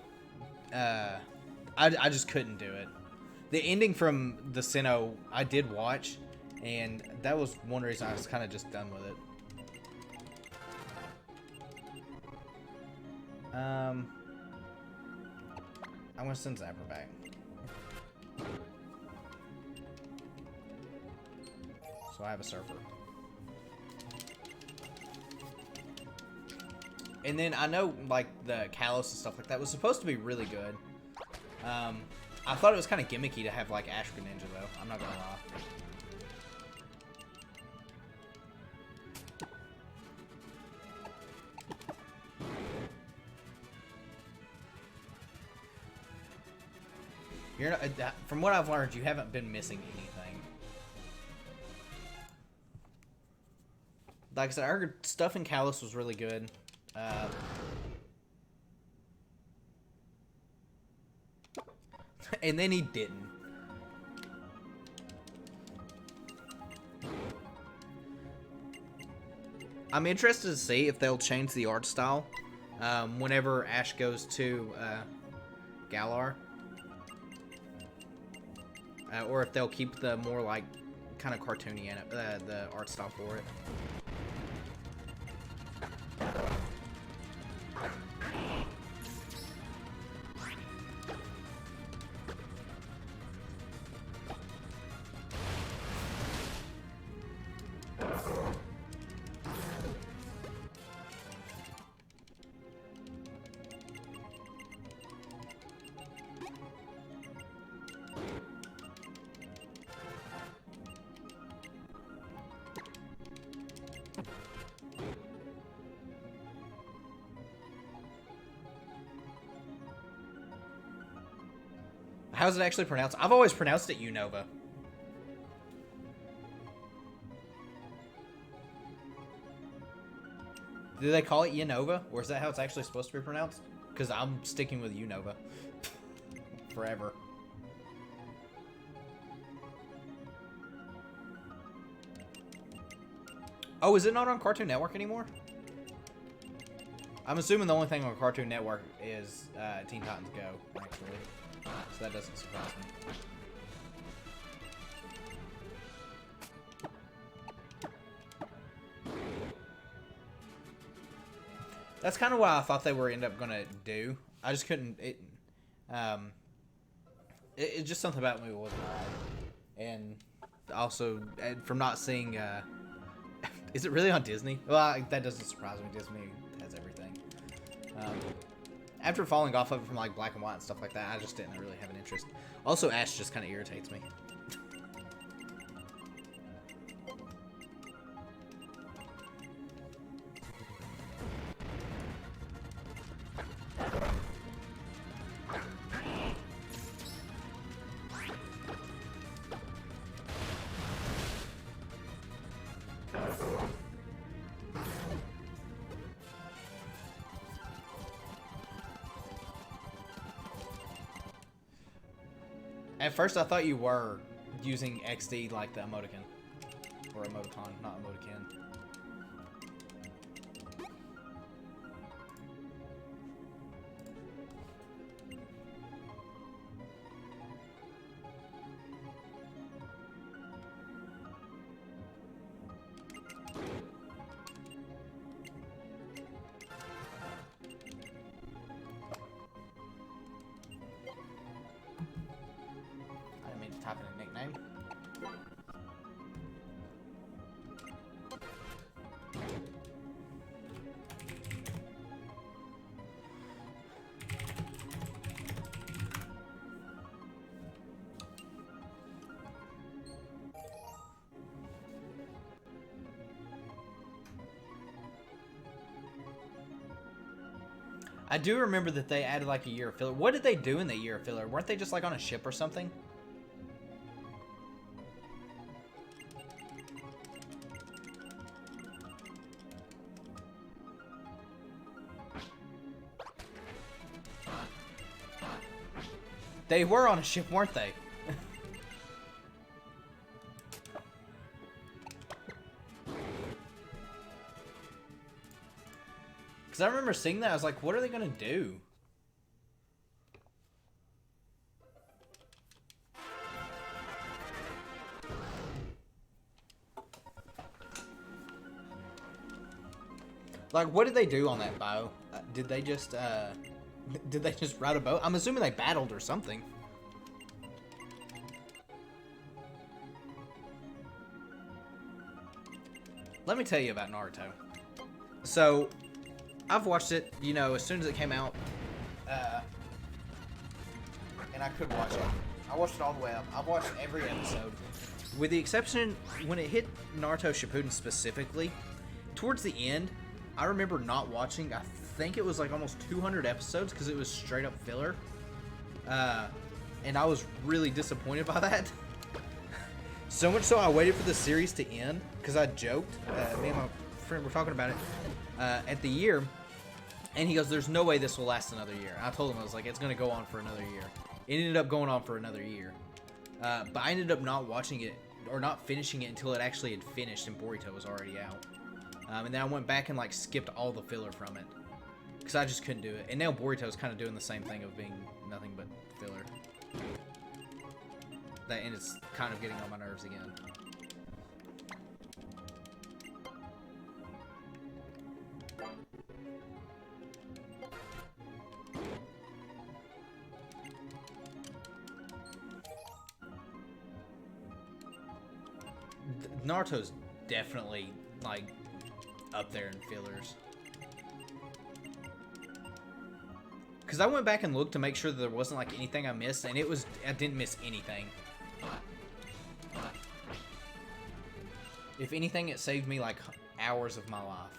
I just couldn't do it. The ending from the Sinnoh, I did watch, and that was one reason I was kind of just done with it. I'm gonna send Zapper back. So I have a Surfer. And then I know, like, the Kalos and stuff like that was supposed to be really good. I thought it was kind of gimmicky to have, like, Ash Greninja, though. I'm not gonna lie. You're not, from what I've learned, you haven't been missing anything. Like I said, I heard stuff in Kalos was really good. And then he didn't. I'm interested to see if they'll change the art style whenever Ash goes to Galar. Or if they'll keep the more, like, kind of cartoony in it, the art style for it. How's it actually pronounced? I've always pronounced it Unova. Do they call it Unova? Or is that how it's actually supposed to be pronounced? Because I'm sticking with Unova. Forever. Oh, is it not on Cartoon Network anymore? I'm assuming the only thing on Cartoon Network is Teen Titans Go, actually. So that doesn't surprise me. That's kind of what I thought they were end up gonna do. I just couldn't. It's just something about me wasn't right, and also from not seeing. Is it really on Disney? Well, that doesn't surprise me. Disney has everything. After falling off of it from like Black and White and stuff like that, I just didn't really have an interest. Also, Ash just kind of irritates me. At first, I thought you were using XD like the emoticon. Or emoticon, not emoticon. Type in a nickname. I do remember that they added like a year of filler. What did they do in the year of filler? Weren't they just like on a ship or something? They were on a ship, weren't they? Because I remember seeing that, I was like, what are they going to do? Like, what did they do on that bow? Did they just ride a boat? I'm assuming they battled or something. Let me tell you about Naruto. So, I've watched it, you know, as soon as it came out. And I could watch it. I watched it all the way up. I've watched every episode. With the exception, when it hit Naruto Shippuden specifically, towards the end, I remember not watching, I think it was like almost 200 episodes because it was straight up filler. And I was really disappointed by that. So much so I waited for the series to end because I joked. Me and my friend were talking about it at the year. And he goes, there's no way this will last another year. I told him, I was like, it's going to go on for another year. It ended up going on for another year. But I ended up not watching it or not finishing it until it actually had finished and Boruto was already out. And then I went back and like skipped all the filler from it. Because I just couldn't do it. And now Boruto's kind of doing the same thing of being nothing but filler. And it's kind of getting on my nerves again. Naruto's definitely like up there in fillers. Because I went back and looked to make sure that there wasn't like anything I missed, and I didn't miss anything. If anything, it saved me like hours of my life.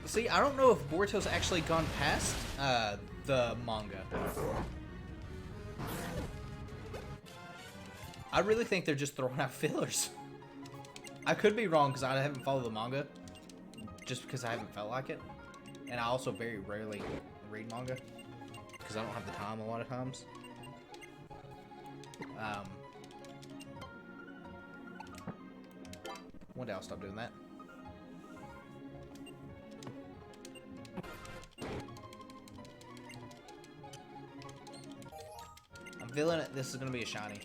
See, I don't know if Boruto's actually gone past the manga. I really think they're just throwing out fillers. I could be wrong because I haven't followed the manga, just because I haven't felt like it. And I also very rarely read manga because I don't have the time a lot of times. One day I'll stop doing that. I'm feeling it. This is gonna be a shiny,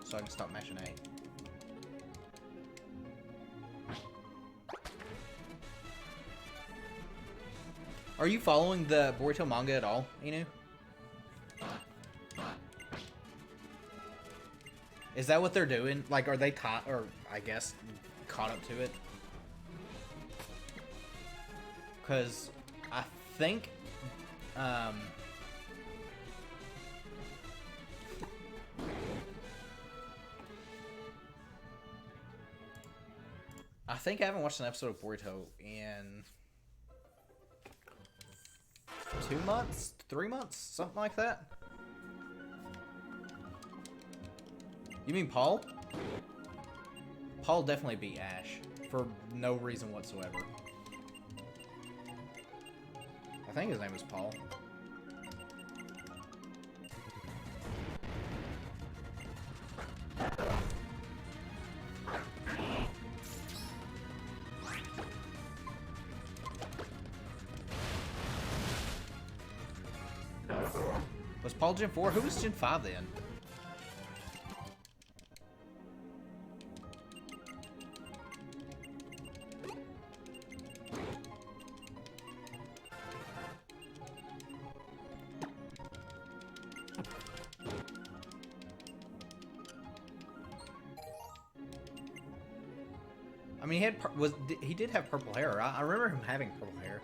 so I can stop mashing A. Are you following the Boruto manga at all, Inu? Is that what they're doing? Like, are they caught, or I guess, caught up to it? Because I think, I think I haven't watched an episode of Boruto in 2 months, 3 months, something like that. You mean Paul? Paul definitely beat Ash for no reason whatsoever. I think his name was Paul. Was Paul Gen 4? Who was Gen 5 then? I mean, he did have purple hair. I remember him having purple hair.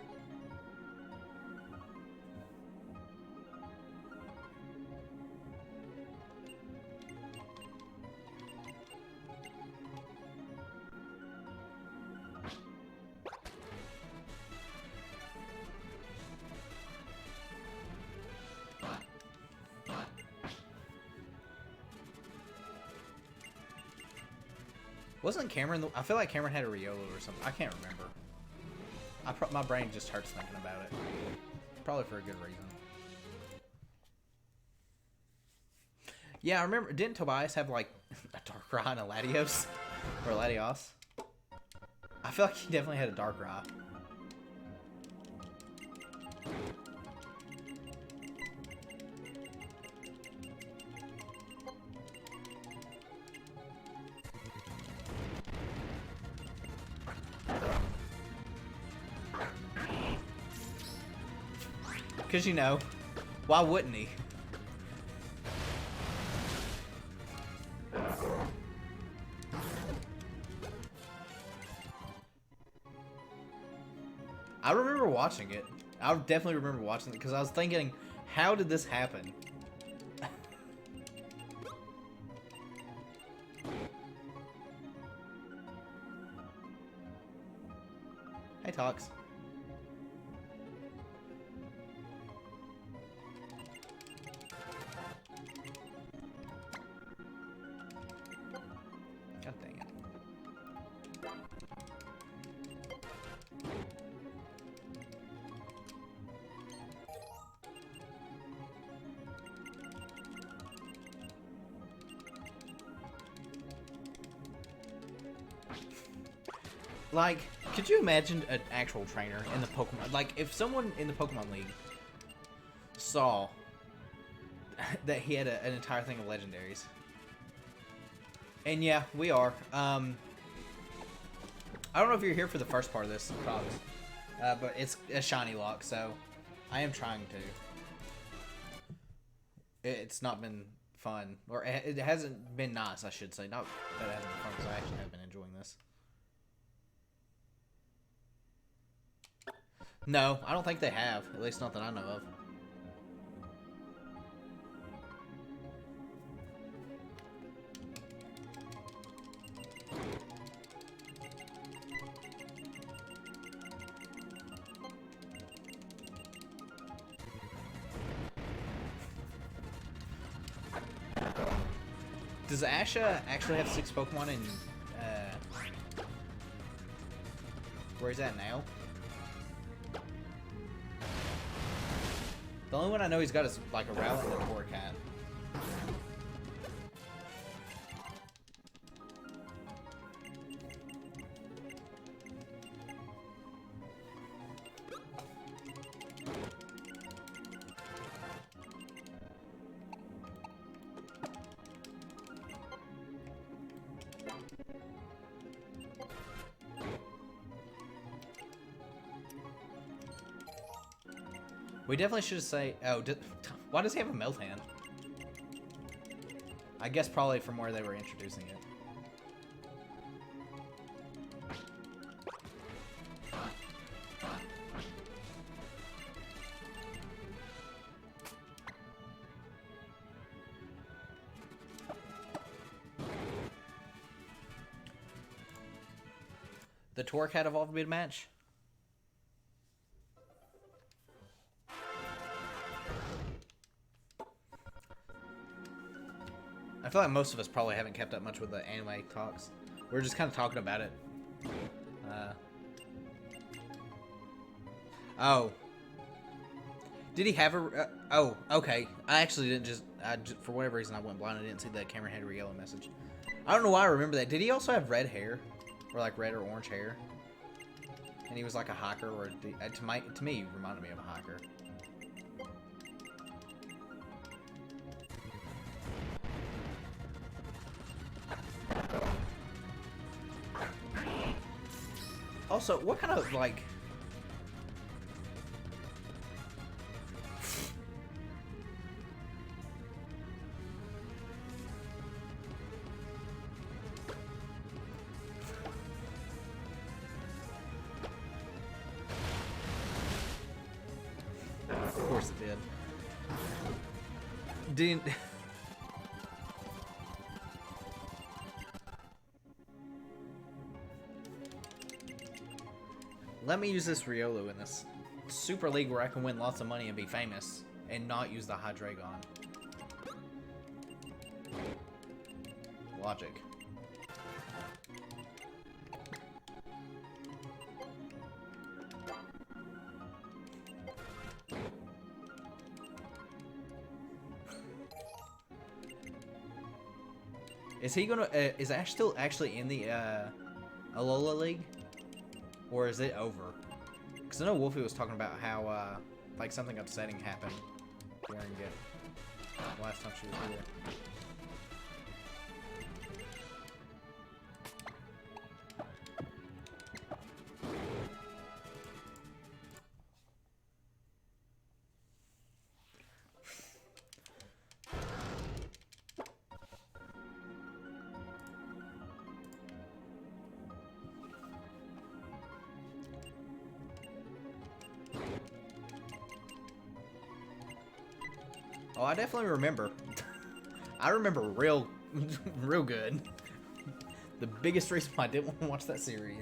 Wasn't Cameron I feel like Cameron had a Riolo or something. I can't remember. My brain just hurts thinking about it. Probably for a good reason. Yeah, I remember. Didn't Tobias have like a Darkrai and a Latios? Or a Latios? I feel like he definitely had a Darkrai. Because, you know, why wouldn't he? I remember watching it. I definitely remember watching it because I was thinking, how did this happen? Hey, Tox. God dang it. Like, could you imagine an actual trainer in the Pokemon? Like, if someone in the Pokemon League saw that he had an entire thing of legendaries. And yeah, we are. I don't know if you're here for the first part of this, Cox, but it's a Shinylocke, so I am trying to. It's not been fun, or it hasn't been nice, I should say. Not that it hasn't been fun, because I actually have been enjoying this. No, I don't think they have. At least not that I know of. Does Asha actually have 6 Pokemon in, where is that now? The only one I know he's got is, like, a Rowlet and a Torracat. We definitely should say. Oh, why does he have a Meltan? I guess probably from where they were introducing it. The Torracat evolved mid-match? I feel like most of us probably haven't kept up much with the anime talks. We're just kind of talking about it. Oh. Did he have a... oh, okay. I actually didn't just... for whatever reason, I went blind. I didn't see that Cameron had a yellow message. I don't know why I remember that. Did he also have red hair? Or like red or orange hair? And he was like a hiker, or... to me, he reminded me of a hiker. Also, what kind of, like... Of course it did. Didn't... Let me use this Riolu in this Super League where I can win lots of money and be famous and not use the Hydreigon. Logic. Is he gonna, is Ash still actually in the, Alola League? Or is it over? Because I know Wolfie was talking about how, like, something upsetting happened during it last time she was here. Oh, I definitely remember. I remember real good. The biggest reason why I didn't want to watch that series.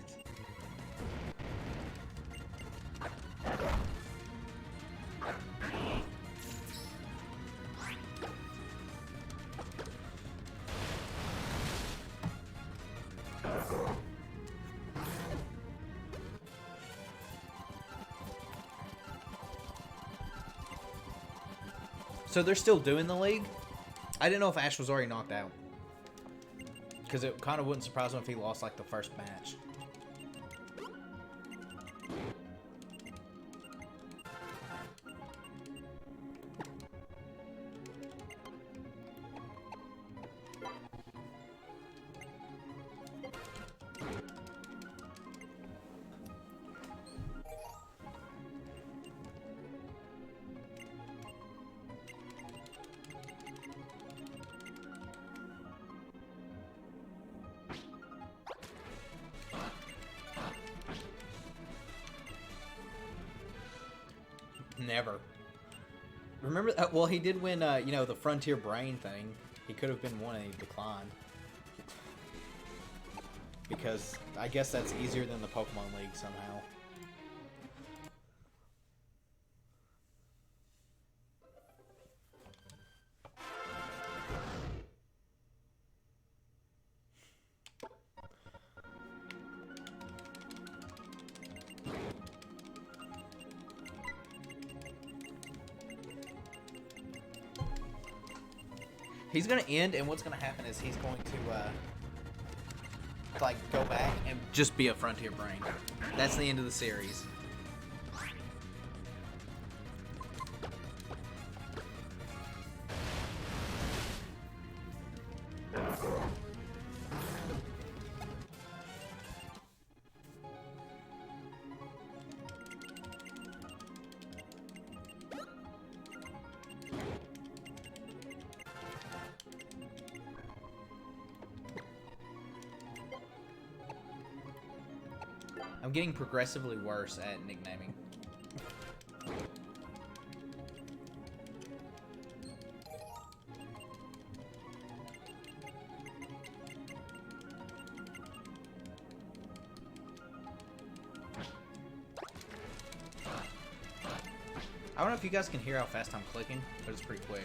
So they're still doing the league? I didn't know if Ash was already knocked out. Because it kind of wouldn't surprise me if he lost like the first match. Never. Remember, well, he did win, you know, the Frontier Brain thing. He could have been one and he declined. Because I guess that's easier than the Pokemon League somehow. He's gonna end, and what's gonna happen is he's going to like go back and just be a Frontier Brain. That's the end of the series. I'm getting progressively worse at nicknaming. I don't know if you guys can hear how fast I'm clicking, but it's pretty quick.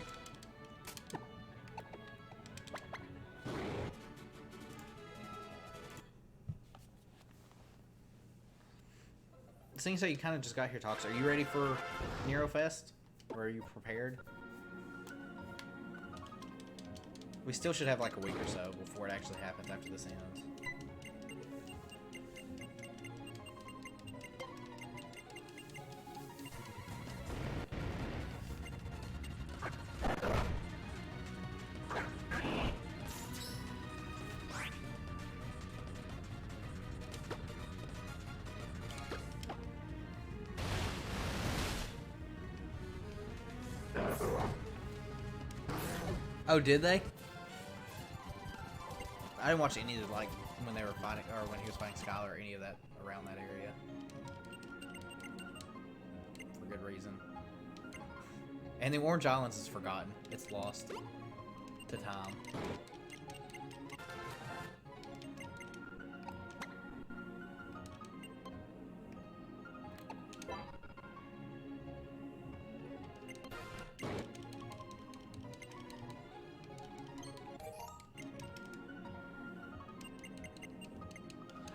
Seeing so you kind of just got here, Talks. Are you ready for Neurofest? Or are you prepared? We still should have like a week or so before it actually happens after this ends. Oh, did they? I didn't watch any of the, like, when they were fighting, or when he was fighting Skylar, or any of that around that area. For good reason. And the Orange Islands is forgotten. It's lost to time.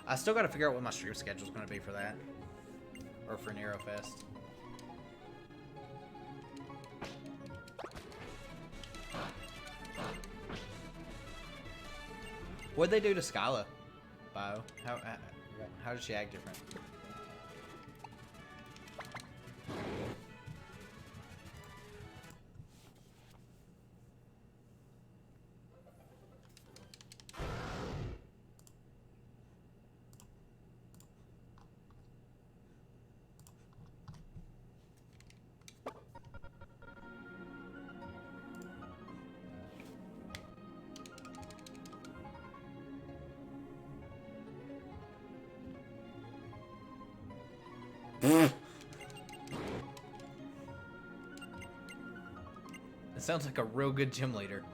I still got to figure out what my stream schedule is going to be for that. Or for Neurofest. What'd they do to Skyla, Bio? How did she act different? It sounds like a real good gym leader.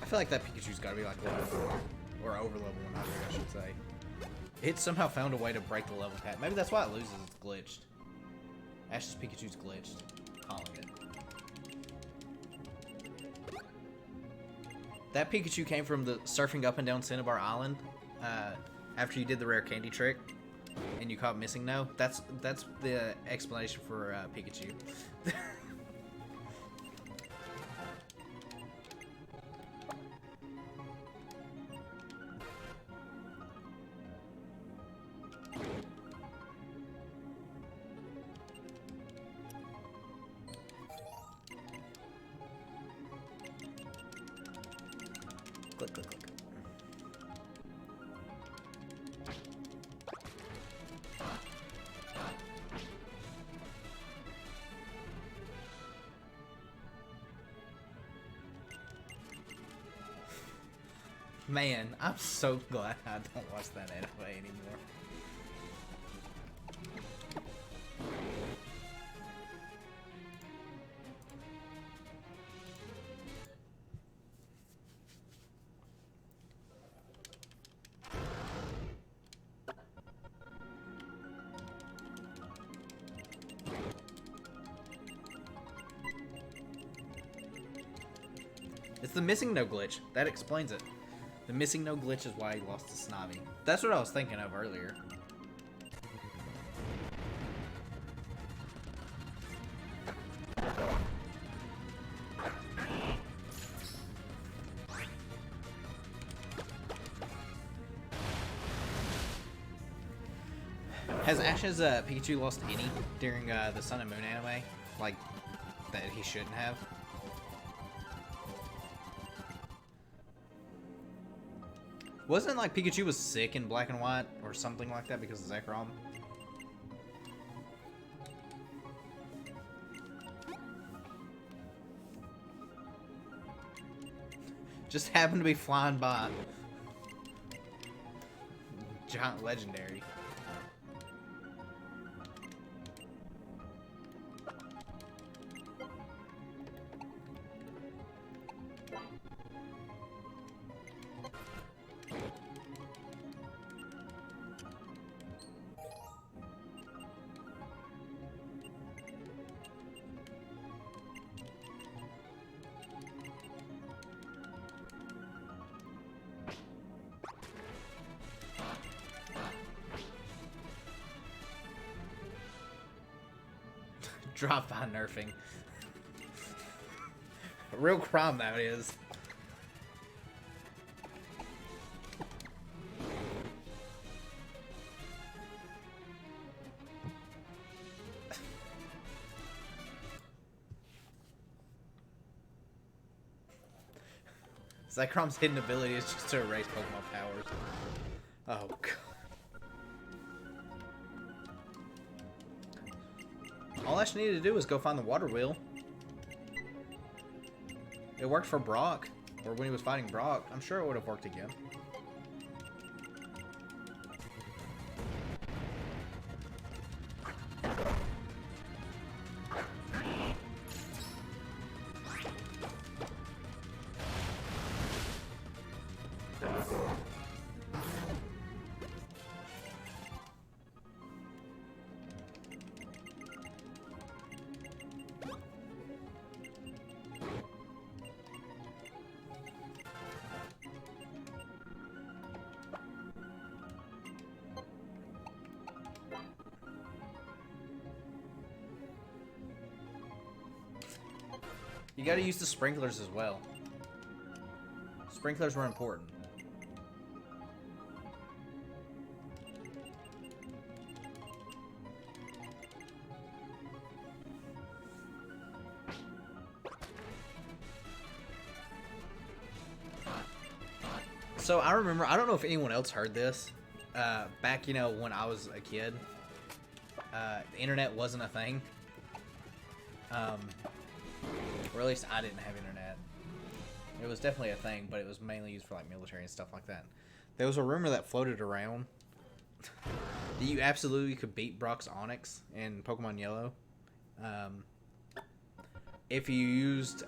I feel like that Pikachu's gotta be like level 4. Or over level 100, I should say. It somehow found a way to break the level cap. Maybe that's why it loses. It's glitched. Ash's Pikachu's glitched. Calling it. That Pikachu came from the surfing up and down Cinnabar Island after you did the rare candy trick and you caught Missing No. That's the explanation for Pikachu. Click, click, click. Man, I'm so glad I don't watch that anime anymore. It's the missing no glitch. That explains it. The missing no glitch is why he lost to Snobby. That's what I was thinking of earlier. Has Ash's Pikachu lost any during the Sun and Moon anime? Like, that he shouldn't have? Wasn't it like Pikachu was sick in Black and White or something like that because of Zekrom? Just happened to be flying by. Giant legendary. Drop by nerfing. A real crime that is. Zycrom's hidden ability is just to erase Pokemon powers. Oh god. All Ash needed to do was go find the water wheel. It worked for Brock, or when he was fighting Brock. I'm sure it would have worked again. You gotta use the sprinklers as well. Sprinklers were important. So I remember, I don't know if anyone else heard this, back, you know, when I was a kid, the internet wasn't a thing. Or at least I didn't have internet. It was definitely a thing, but it was mainly used for like military and stuff like that. There was a rumor that floated around that you absolutely could beat Brock's Onix in Pokemon Yellow if you used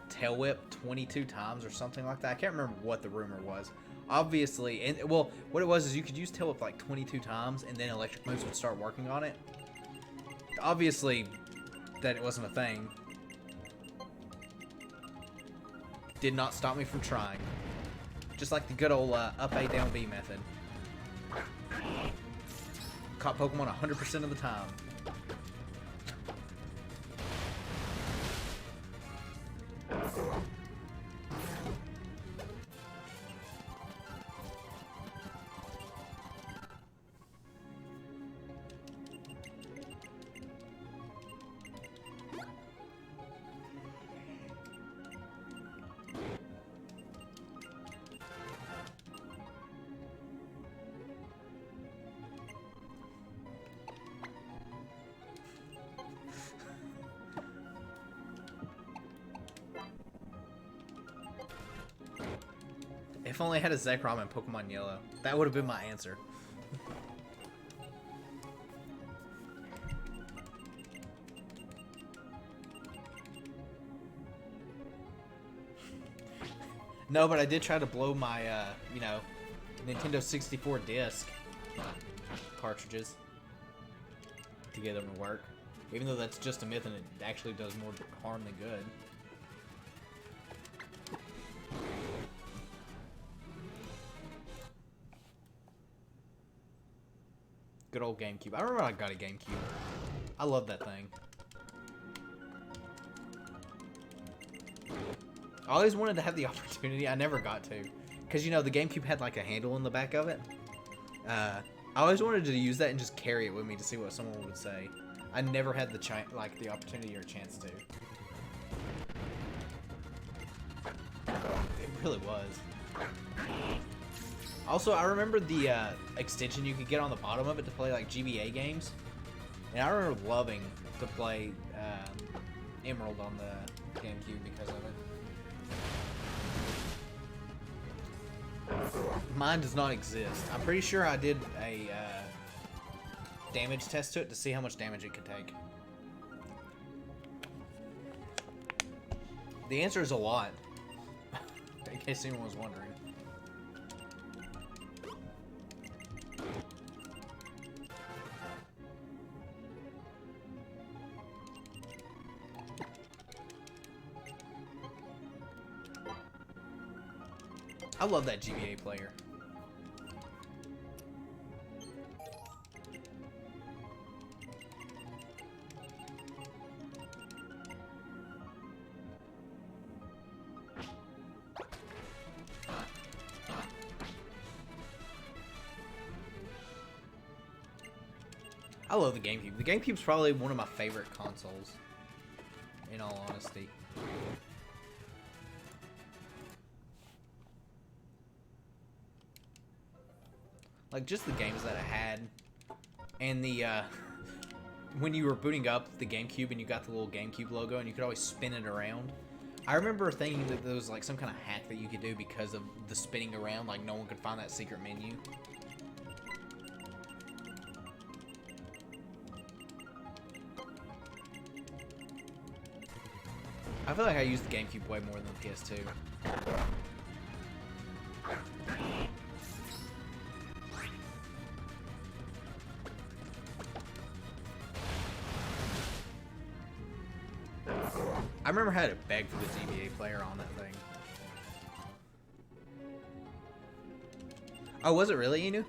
Tail Whip 22 times or something like that. I can't remember what the rumor was. Obviously, and well, what it was is you could use Tail Whip like 22 times and then electric moves would start working on it. Obviously, that it wasn't a thing. Did not stop me from trying. Just like the good old up A, down B method. Caught Pokemon 100% of the time. If only I had a Zekrom in Pokemon Yellow. That would have been my answer. No, but I did try to blow my, you know, Nintendo 64 disc cartridges to get them to work. Even though that's just a myth and it actually does more harm than good. Good old GameCube. I remember I got a GameCube. I love that thing. I always wanted to have the opportunity. I never got to. Because, you know, the GameCube had like a handle in the back of it. I always wanted to use that and just carry it with me to see what someone would say. I never had the opportunity or chance to. It really was. Also, I remember the extension you could get on the bottom of it to play like GBA games. And I remember loving to play Emerald on the GameCube because of it. Mine does not exist. I'm pretty sure I did a damage test to it to see how much damage it could take. The answer is a lot. In case anyone was wondering. I love that GBA player. I love the GameCube. The GameCube's probably one of my favorite consoles, in all honesty. Like, just the games that it had, and the, when you were booting up the GameCube and you got the little GameCube logo and you could always spin it around. I remember thinking that there was, like, some kind of hack that you could do because of the spinning around, like, no one could find that secret menu. I feel like I used the GameCube way more than the PS2. I remember I had to beg for the GBA player on that thing. Oh, was it really, Inu?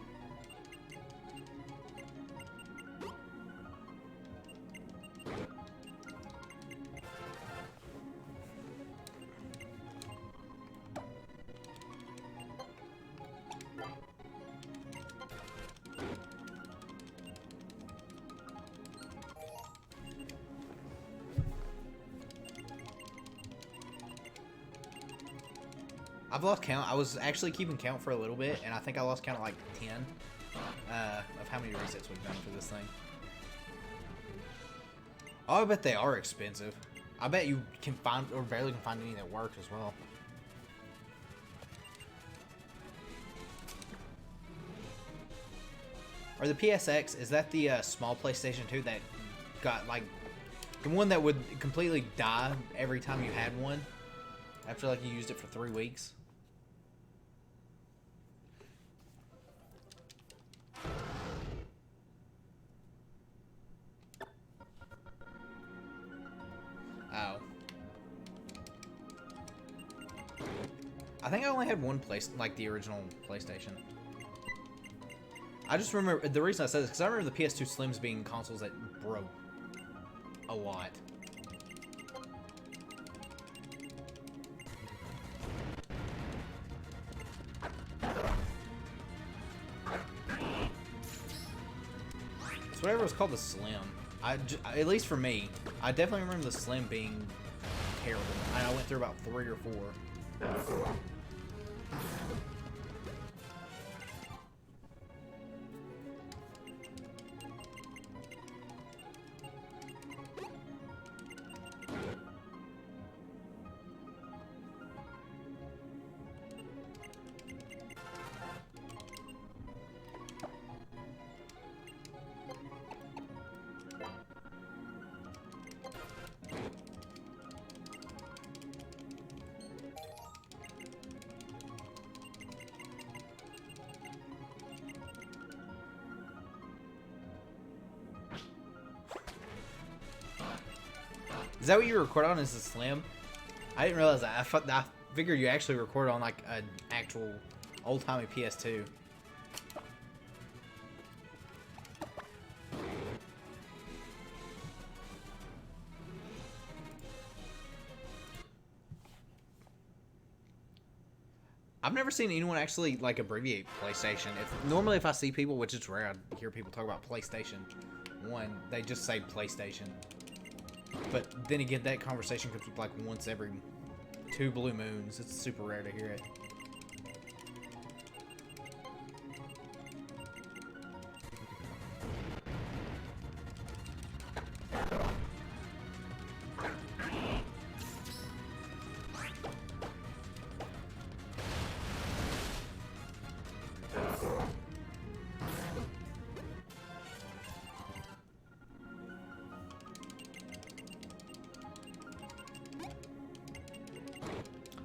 I've lost count. I was actually keeping count for a little bit, and I think I lost count at like 10 of how many resets we've done for this thing. Oh, I bet they are expensive. I bet you can find, or barely can find any that work as well. Or the PSX, is that the small PlayStation 2 that got like, the one that would completely die every time you had one? After like you used it for 3 weeks? Oh. I think I only had one place, like the original PlayStation. I just remember, the reason I said this, because I remember the PS2 Slims being consoles that broke a lot. So whatever was called the Slim, at least for me, I definitely remember the Slim being terrible. I went through about 3 or 4. Is that what you record on, is the Slim? I didn't realize that. I figured you actually record on like an actual old-timey PS2. I've never seen anyone actually like abbreviate PlayStation. Normally if I see people, which is rare, I hear people talk about PlayStation 1, they just say PlayStation. But then again, that conversation comes up like once every 2 blue moons. It's super rare to hear it.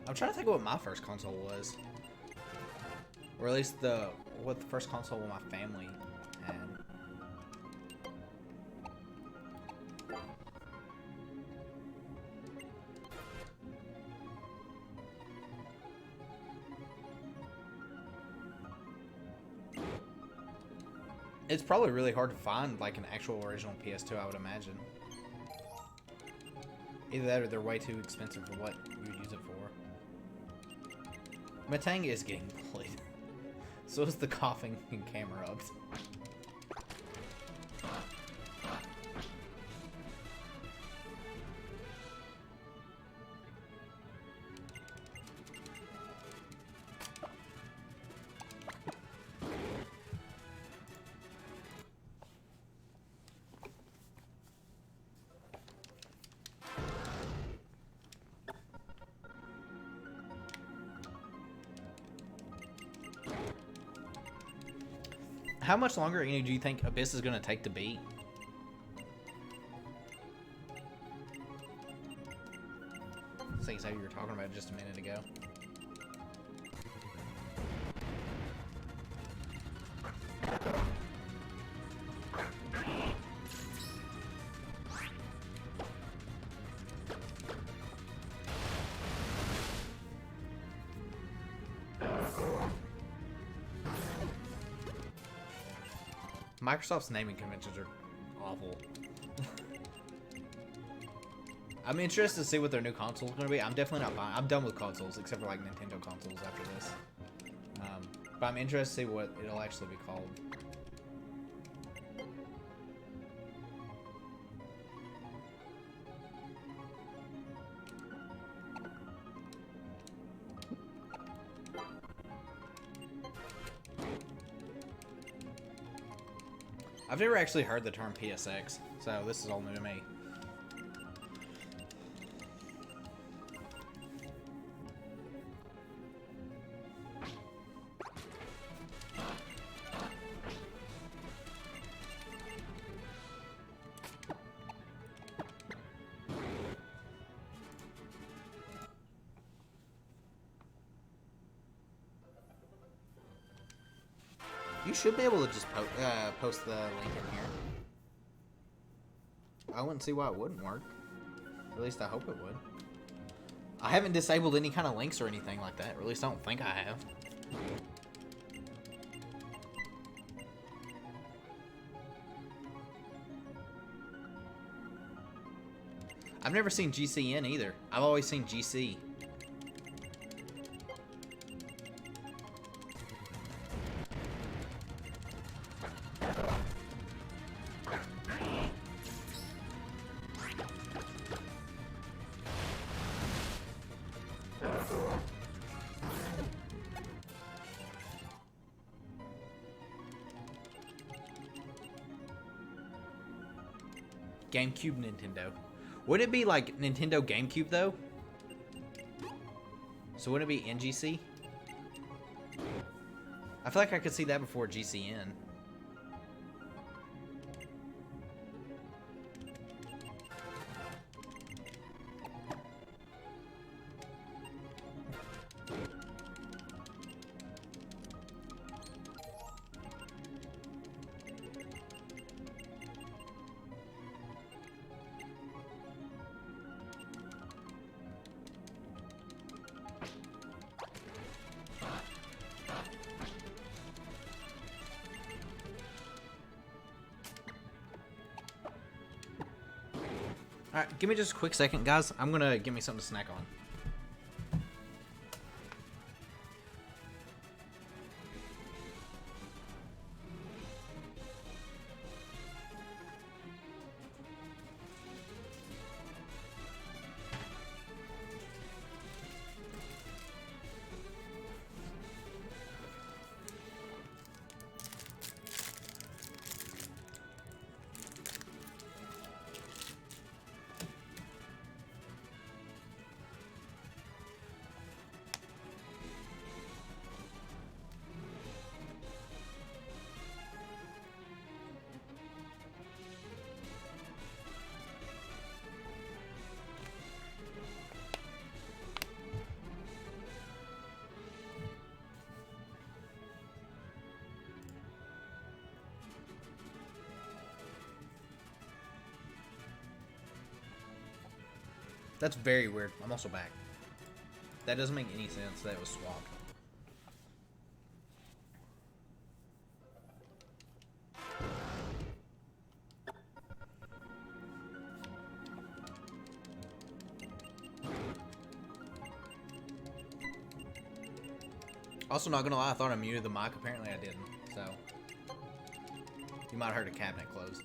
I'm trying to think of what my first console was. Or at least what the first console my family had. It's probably really hard to find like an actual original PS2, I would imagine. Either that or they're way too expensive for what you would use it for. My Tang is getting bullied. So is the coughing and camera ups. How much longer do you think Abyss is going to take to beat? Same as how you were talking about just a minute ago. Microsoft's naming conventions are awful. I'm interested to see what their new console's going to be. I'm definitely not buying. I'm done with consoles, except for like Nintendo consoles after this. But I'm interested to see what it'll actually be called. I've never actually heard the term PSX, so this is all new to me. You should be able to just post the link in here. I wouldn't see why it wouldn't work. Or at least I hope it would. I haven't disabled any kind of links or anything like that. Or at least I don't think I have. I've never seen GCN either. I've always seen GC. GameCube Nintendo. Would it be like Nintendo GameCube though? So wouldn't it be NGC? I feel like I could see that before GCN. Alright, give me just a quick second, guys. I'm gonna give me something to snack on. That's very weird. I'm also back. That doesn't make any sense that it was swapped. Also, not gonna lie, I thought I muted the mic. Apparently I didn't, so you might have heard a cabinet close.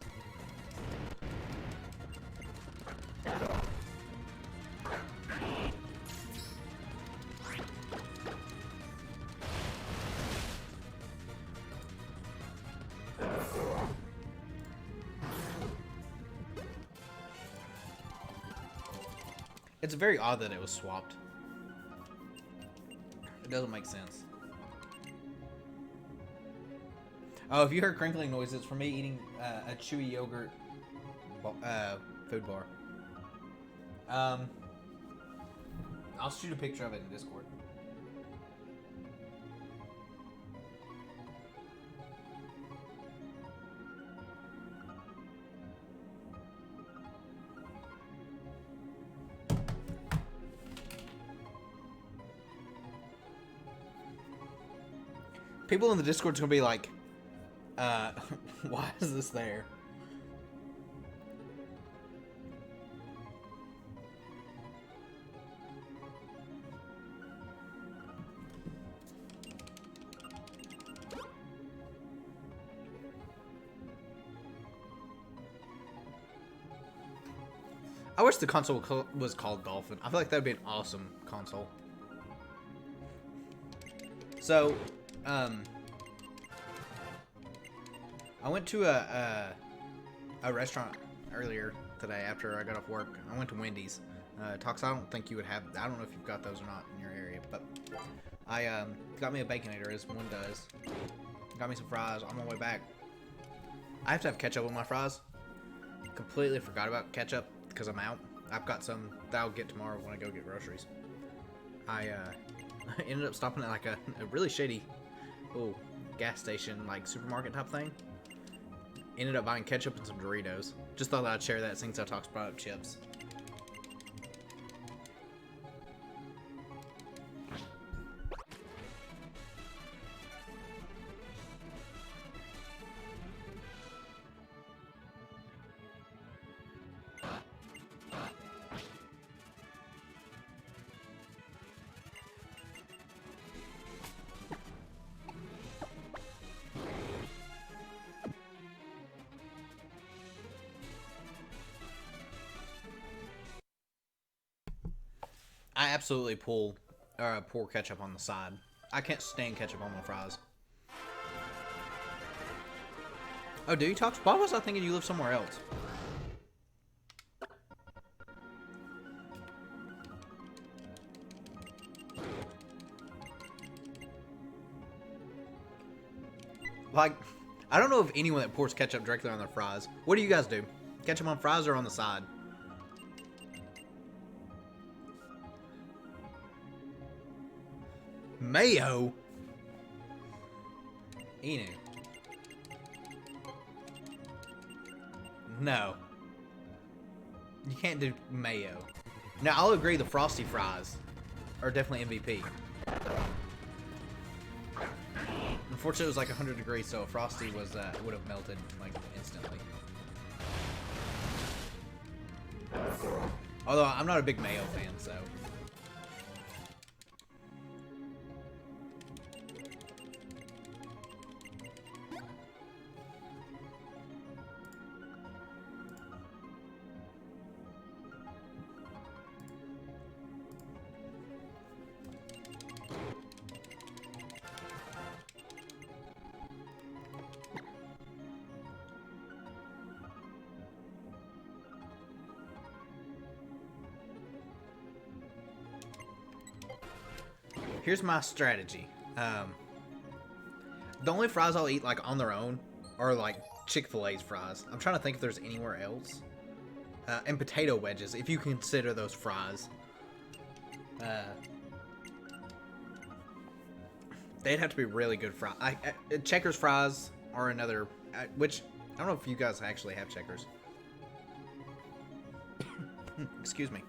It's very odd that it was swapped. It doesn't make sense. Oh, if you heard crinkling noises, it's for me eating a chewy yogurt food bar. I'll shoot a picture of it in Discord. People in the Discord's gonna be like, why is this there? I wish the console was called Dolphin. I feel like that would be an awesome console. So, I went to a restaurant earlier today after I got off work. I went to Wendy's. Tox, I don't think you would have. I don't know if you've got those or not in your area, but I got me a Baconator, as one does. Got me some fries on my way back. I have to have ketchup on my fries. Completely forgot about ketchup because I'm out. I've got some that I'll get tomorrow when I go get groceries. I ended up stopping at like a really shady little gas station, like supermarket type thing. Ended up buying ketchup and some Doritos. Just thought I'd share that since I talked about chips. I absolutely pour ketchup on the side. I can't stand ketchup on my fries. Oh, do you talk? Why was I thinking you live somewhere else? Like, I don't know of anyone that pours ketchup directly on their fries. What do you guys do? Ketchup on fries or on the side? Mayo? Enu. No. You can't do mayo. Now, I'll agree the Frosty fries are definitely MVP. Unfortunately, it was like 100 degrees, so a Frosty was would have melted like instantly. Although, I'm not a big mayo fan, so... Here's my strategy. The only fries I'll eat like on their own are like Chick-fil-A's fries. I'm trying to think if there's anywhere else. And potato wedges, if you consider those fries. They'd have to be really good fries. Checkers fries are another, which I don't know if you guys actually have Checkers. Excuse me.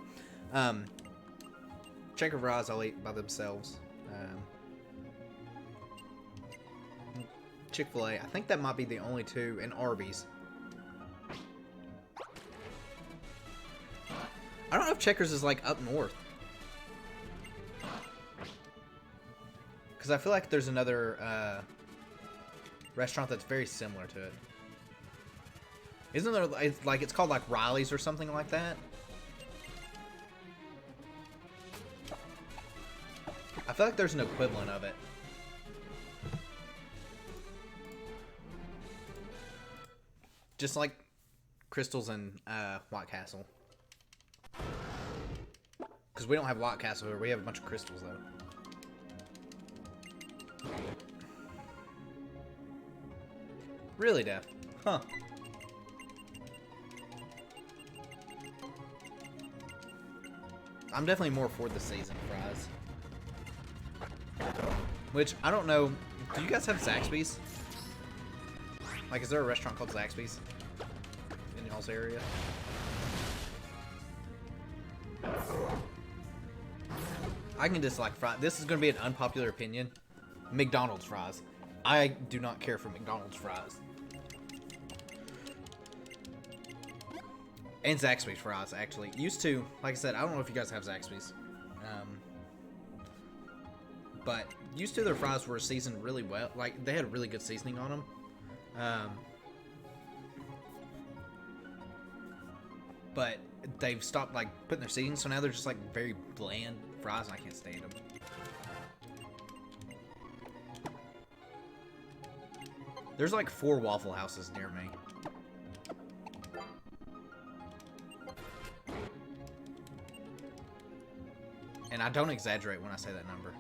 Checker fries I'll eat by themselves. Chick-fil-A, I think that might be the only two, and Arby's. I don't know if Checkers is like up north. Because I feel like there's another restaurant that's very similar to it. Isn't there, like, it's called like Riley's or something like that? I feel like there's an equivalent of it. Just like Crystals and White Castle. Because we don't have White Castle here. We have a bunch of Crystals, though. Really, Def? Huh. I'm definitely more for the season fries. Which, I don't know. Do you guys have Zaxby's? Like, is there a restaurant called Zaxby's in y'all's area? I can dislike fries. This is going to be an unpopular opinion. McDonald's fries. I do not care for McDonald's fries. And Zaxby's fries, actually. Used to, like I said, I don't know if you guys have Zaxby's. But used to, their fries were seasoned really well. Like, they had really good seasoning on them. But they've stopped, like, putting their seasoning, so now they're just, like, very bland fries, and I can't stand them. There's, like, 4 Waffle Houses near me. And I don't exaggerate when I say that number.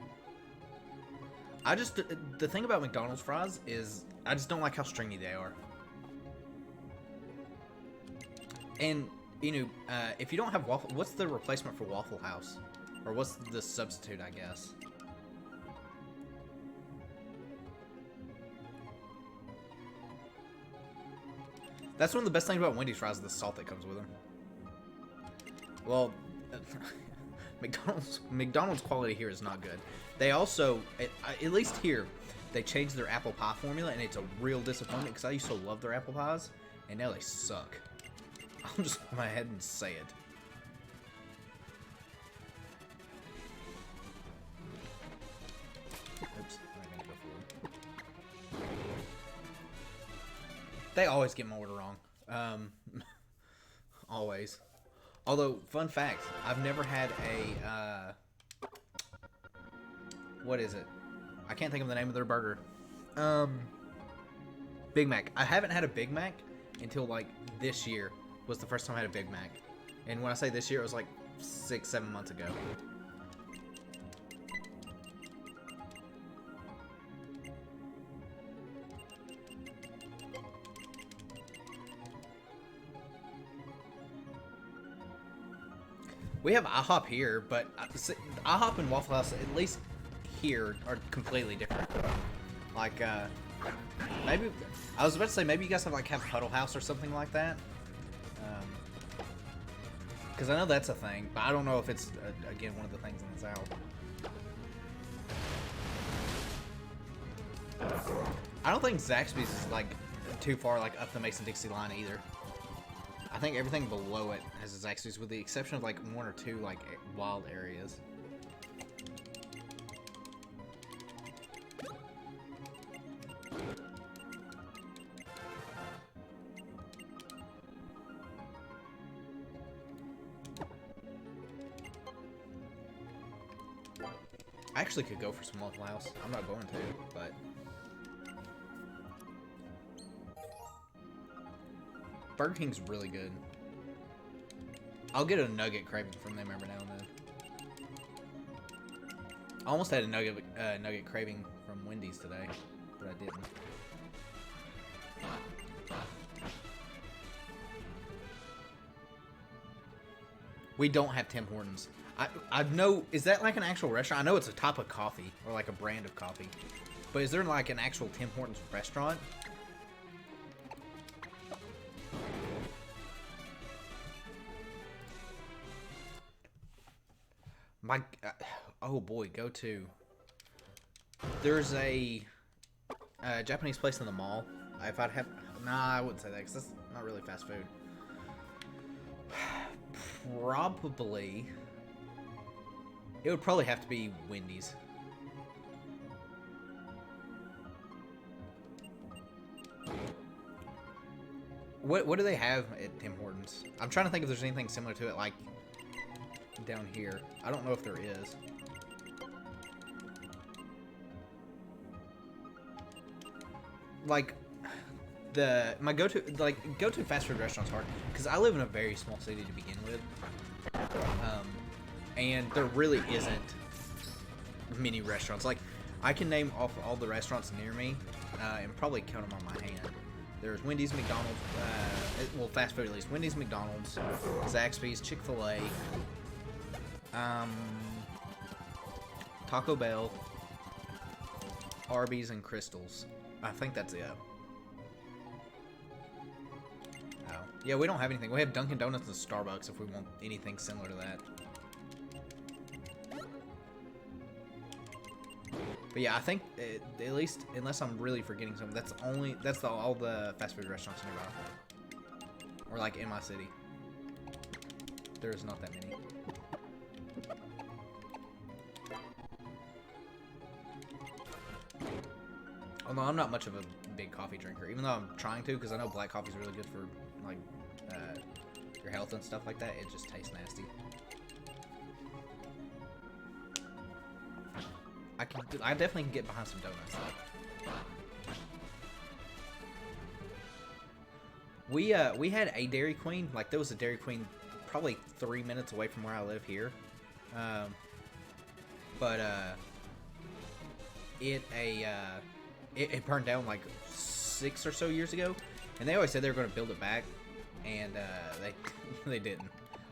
The thing about McDonald's fries is, I just don't like how stringy they are. And, you know, if you don't have Waffle, what's the replacement for Waffle House? Or what's the substitute, I guess? That's one of the best things about Wendy's fries, is the salt that comes with them. Well, McDonald's quality here is not good. They also, at least here, they changed their apple pie formula, and it's a real disappointment because I used to love their apple pies, and now they suck. I'll just go ahead and say it. Oops, I didn't go forward. They always get my order wrong. Always. Although, fun fact, I've never had a, what is it? I can't think of the name of their burger. Big Mac. I haven't had a Big Mac until, like, this year was the first time I had a Big Mac. And when I say this year, it was, like, 6-7 months ago. We have IHOP here, but IHOP and Waffle House, at least here, are completely different. Like, maybe, I was about to say, maybe you guys have Huddle House or something like that. Because I know that's a thing, but I don't know if it's, again, one of the things in the South. I don't think Zaxby's is, like, too far, like, up the Mason-Dixie line either. I think everything below it has its Zaxby's, with the exception of, like, 1 or 2, like, wild areas. I actually could go for some Waffle House. I'm not going to, but... Burger King's really good. I'll get a nugget craving from them every now and then. I almost had a nugget craving from Wendy's today, but I didn't. We don't have Tim Hortons. I know, is that like an actual restaurant? I know it's a type of coffee, or like a brand of coffee. But is there like an actual Tim Hortons restaurant? My, oh boy, go to. There's a Japanese place in the mall. If I'd have, nah, I wouldn't say that because that's not really fast food. Probably, it would probably have to be Wendy's. What do they have at Tim Hortons? I'm trying to think if there's anything similar to it, like down here. I don't know if there is. Like my go-to fast food restaurant's hard because I live in a very small city to begin with, and there really isn't many restaurants. Like I can name off all the restaurants near me and probably count them on my hand. There's Wendy's, McDonald's, well, fast food at least. Wendy's, McDonald's, Zaxby's, Chick-fil-A, Taco Bell, Arby's, and Crystal's. I think that's it. Oh. Yeah, we don't have anything. We have Dunkin' Donuts and Starbucks if we want anything similar to that. But yeah, I think at least, unless I'm really forgetting something, that's all the fast food restaurants nearby, or like in my city. There's not that many. Although I'm not much of a big coffee drinker, even though I'm trying to, because I know black coffee is really good for like your health and stuff like that. It just tastes nasty. I definitely can get behind some donuts though. We had a Dairy Queen. Like there was a Dairy Queen probably 3 minutes away from where I live here. But it burned down like 6 or so years ago, and they always said they were going to build it back, and they didn't.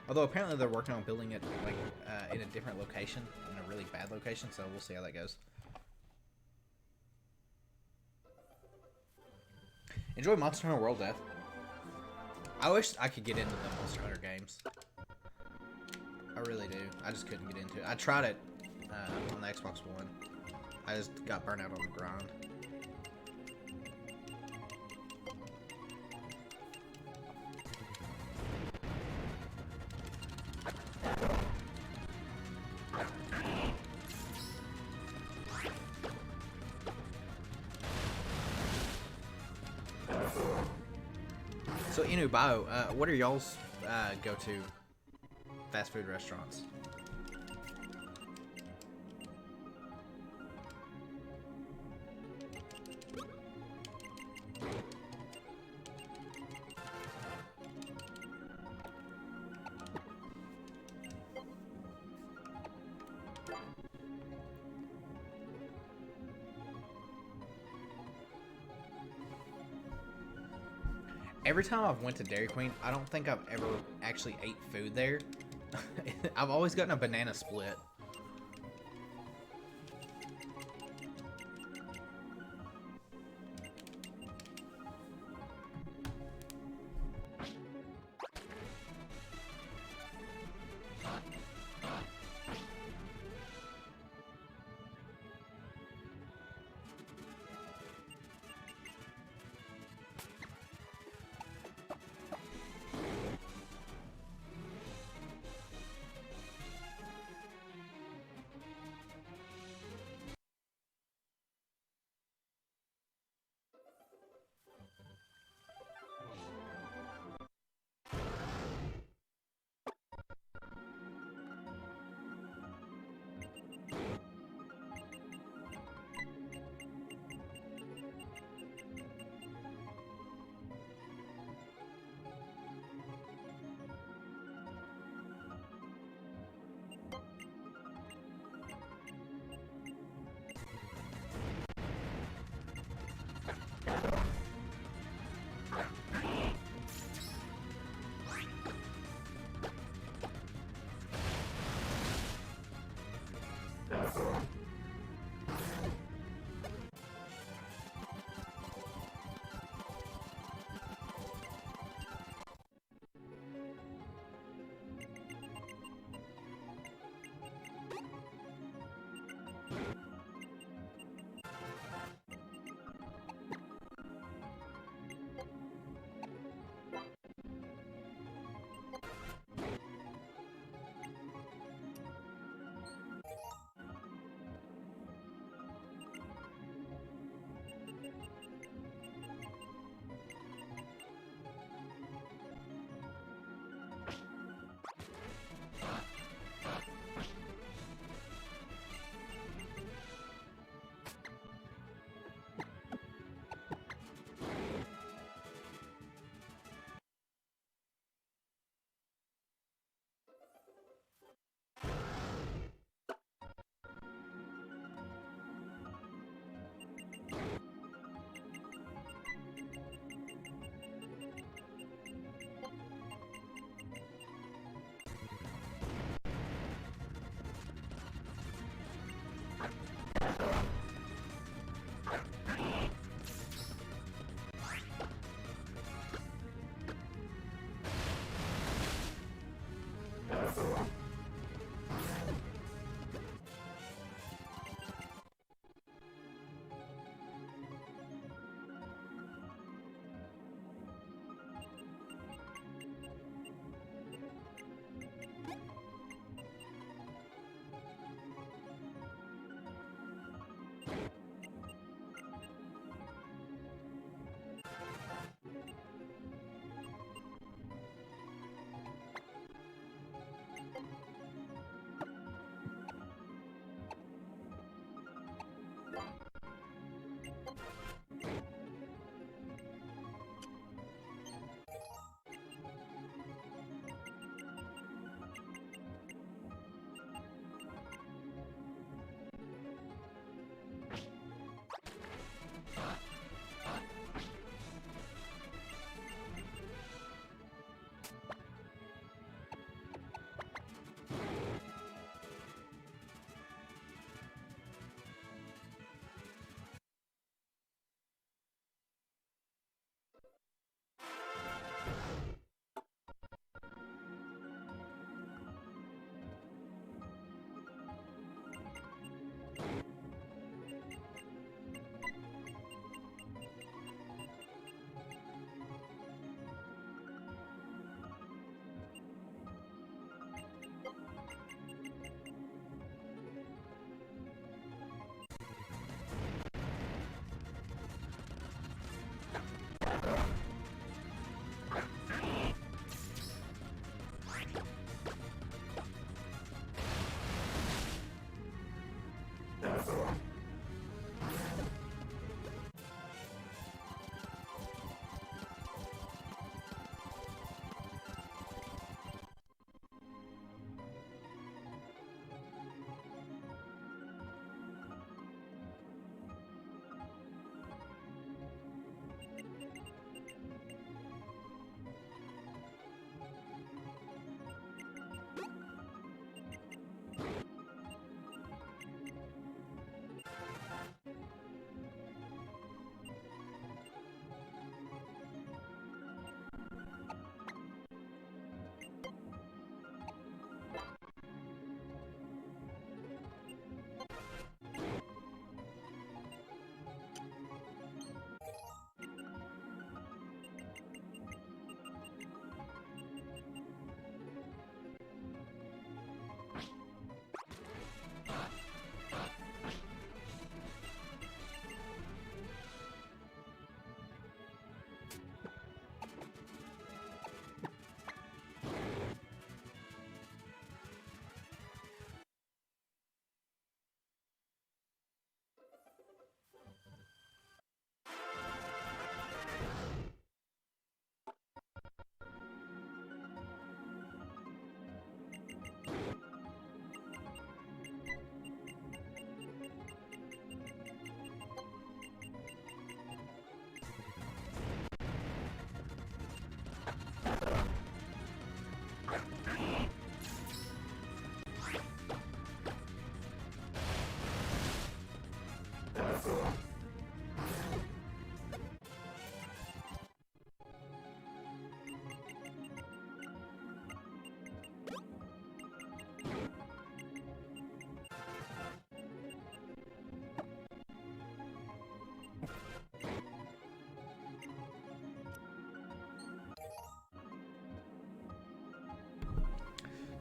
Although apparently they're working on building it like in a different location, in a really bad location. So we'll see how that goes. Enjoy Monster Hunter World Death. I wish I could get into the Monster Hunter games. I really do. I just couldn't get into it. I tried it on the Xbox One. I just got burnt out on the grind. So Inubao, what are y'all's go-to fast food restaurants? Every time I've went to Dairy Queen, I don't think I've ever actually ate food there. I've always gotten a banana split.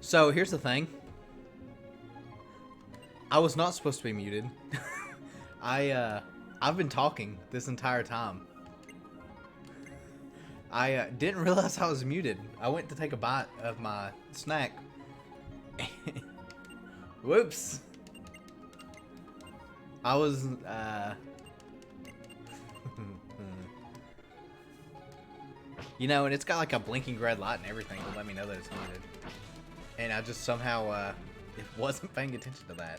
So here's the thing. I was not supposed to be muted. I've been talking this entire time. I didn't realize I was muted. I went to take a bite of my snack. Whoops. I was you know, and it's got like a blinking red light and everything to let me know that it's muted. And I just somehow wasn't paying attention to that.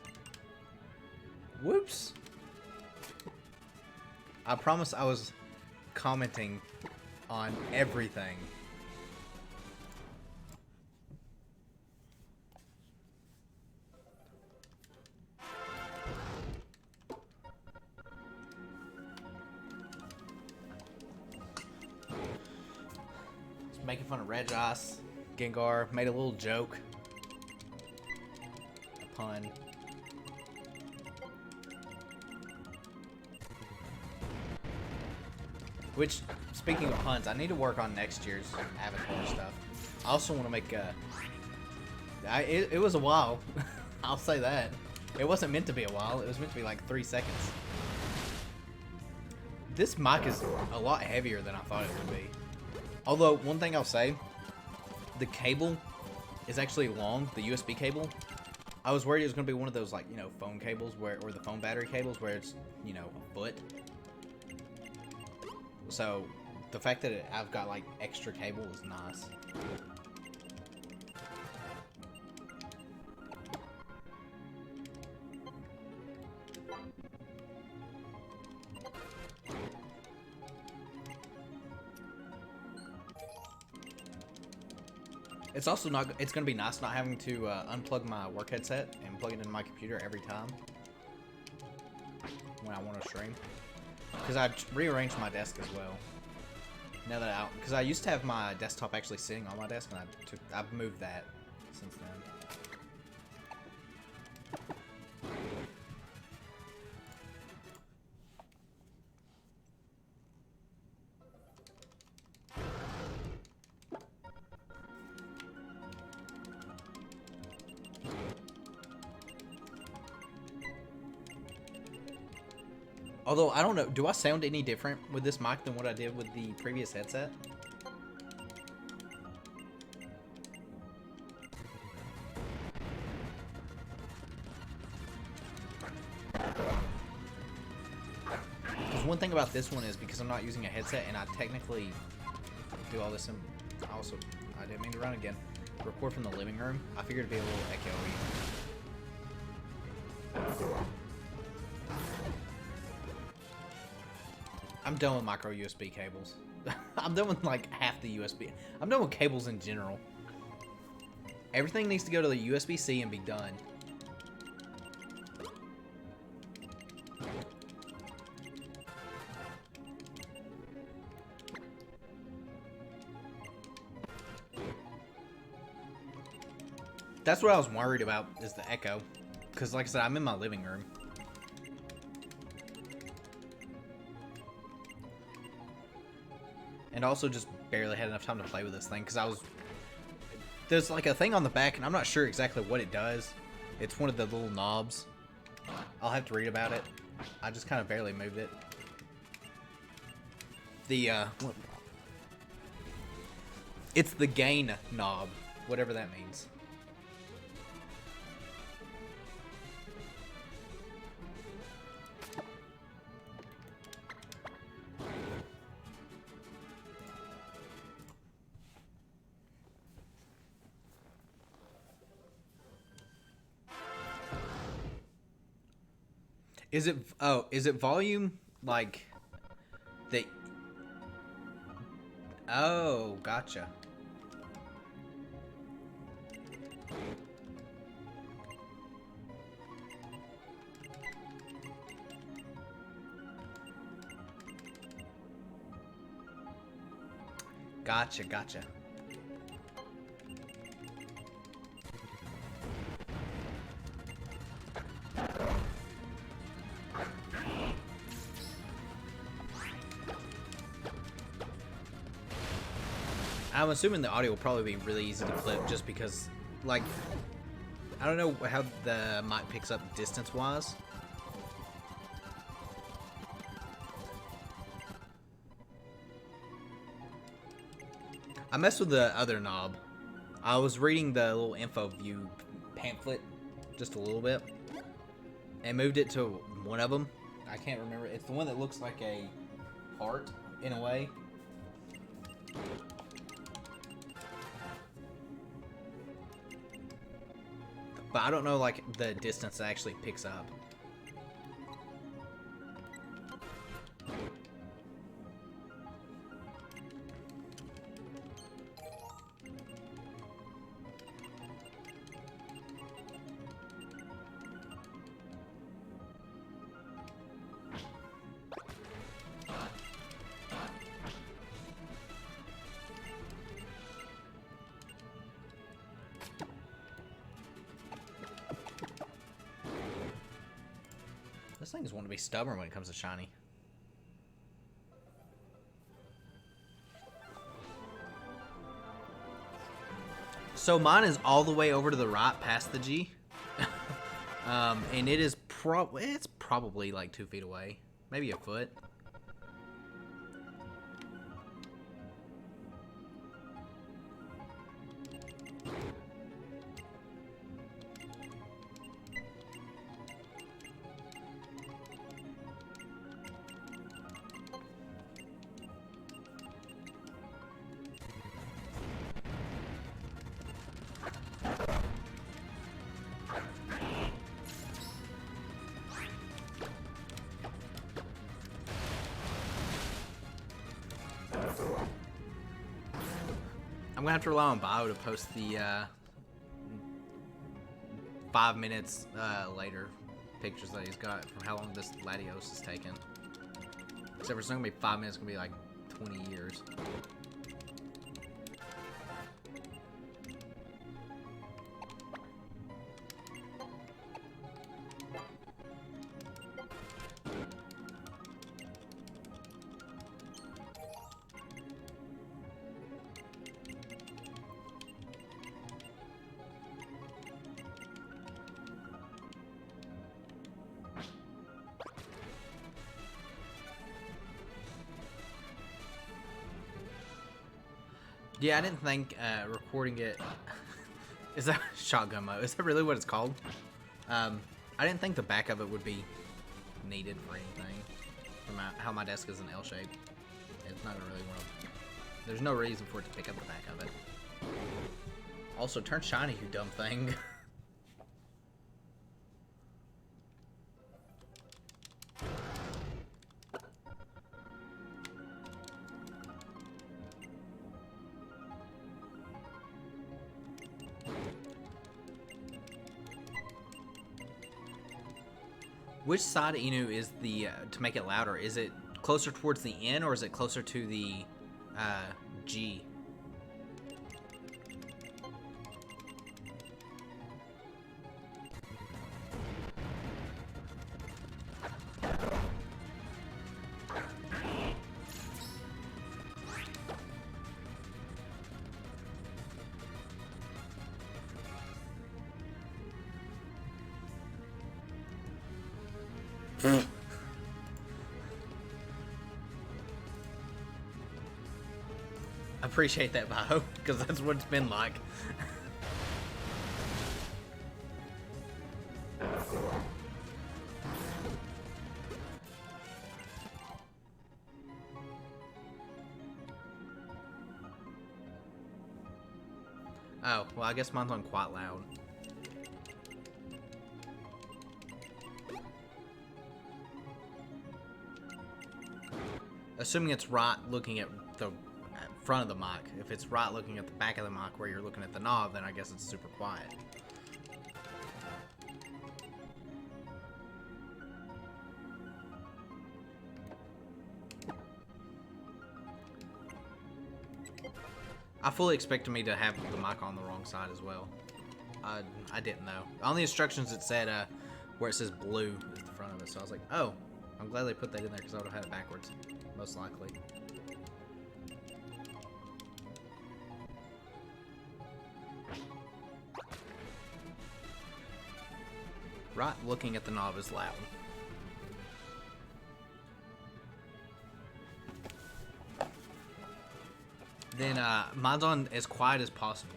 Whoops. I promise I was commenting on everything. Just making fun of Regis, Gengar, made a little joke. A pun. Which, speaking of puns, I need to work on next year's Avatar stuff. I also want to make a... It was a while. I'll say that. It wasn't meant to be a while. It was meant to be like 3 seconds. This mic is a lot heavier than I thought it would be. Although, one thing I'll say, the cable is actually long, the USB cable. I was worried it was going to be one of those, like, you know, phone cables, or the phone battery cables where it's, you know, a foot. So, the fact that I've got, like, extra cable is nice. It's also not, it's going to be nice not having to unplug my work headset and plug it into my computer every time when I want to stream. Because I rearranged my desk as well. Now that because I used to have my desktop actually sitting on my desk, and I've moved that since then. Although, I don't know, do I sound any different with this mic than what I did with the previous headset? Because one thing about this one is because I'm not using a headset and I technically do all this in... Also, I didn't mean to run again. Record from the living room. I figured it'd be a little echoey. I'm done with micro USB cables. I'm done with like half the USB. I'm done with cables in general. Everything needs to go to the USB-C and be done. That's what I was worried about, is the echo. Because like I said, I'm in my living room. And also just barely had enough time to play with this thing, because there's like a thing on the back, and I'm not sure exactly what it does. It's one of the little knobs. I'll have to read about it. I just kind of barely moved it. It's the gain knob, whatever that means. Is it volume, like, the... Oh, gotcha. Gotcha. I'm assuming the audio will probably be really easy to clip just because like, I don't know how the mic picks up distance-wise. I messed with the other knob. I was reading the little info view pamphlet just a little bit and moved it to one of them. I can't remember. It's the one that looks like a heart in a way. But I don't know, like, the distance it actually picks up. This thing is one to be stubborn when it comes to shiny. So mine is all the way over to the right past the G. And it is it's probably like 2 feet away. Maybe a foot. I'm gonna have to rely on Bio to post the 5 minutes later pictures that he's got from how long this Latios is taking. Except for it's not gonna be 5 minutes, it's gonna be like 20 years. Yeah, I didn't think recording it... Is that shotgun mode? Is that really what it's called? I didn't think the back of it would be needed for anything. From how my desk is an L shape. It's not really one of... There's no reason for it to pick up the back of it. Also, turn shiny, you dumb thing. Which side Inu is the, to make it louder? Is it closer towards the N or is it closer to the G? Appreciate that, Bio, because that's what it's been like. Oh, well, I guess mine's on quite loud. Assuming it's right looking at the front of the mic. If it's right looking at the back of the mic where you're looking at the knob, then I guess it's super quiet. I fully expected me to have the mic on the wrong side as well. I didn't know. On the instructions it said where it says blue is the front of it, so I was like, oh, I'm glad they put that in there because I would have had it backwards, most likely. Right, looking at the novice loud. Then mine's on as quiet as possible.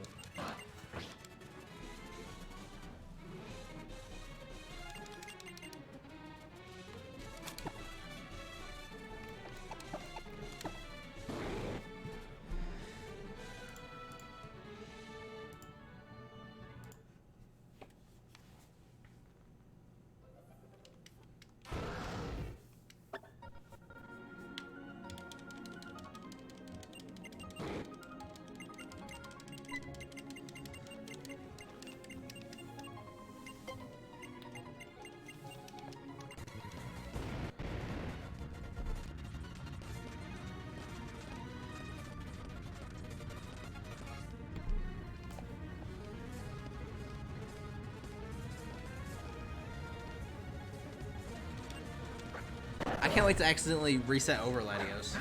I can't wait to accidentally reset over Latios,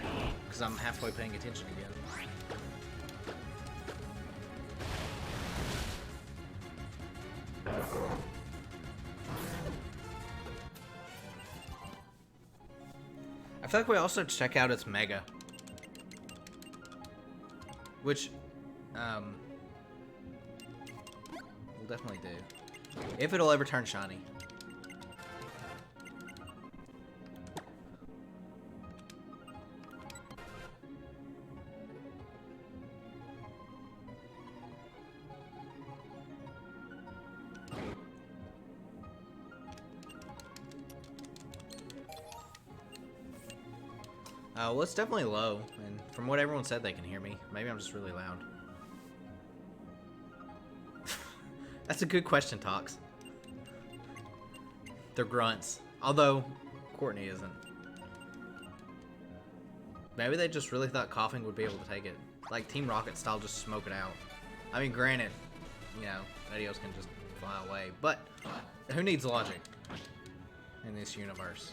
because I'm halfway paying attention again. I feel like we also check out its Mega. Which, we'll definitely do. If it'll ever turn shiny. Well, it's definitely low, and from what everyone said, they can hear me. Maybe I'm just really loud. That's a good question, Tox. They're grunts. Although, Courtney isn't. Maybe they just really thought coughing would be able to take it. Like Team Rocket style, just smoke it out. I mean, granted, you know, Latios can just fly away, but who needs logic in this universe?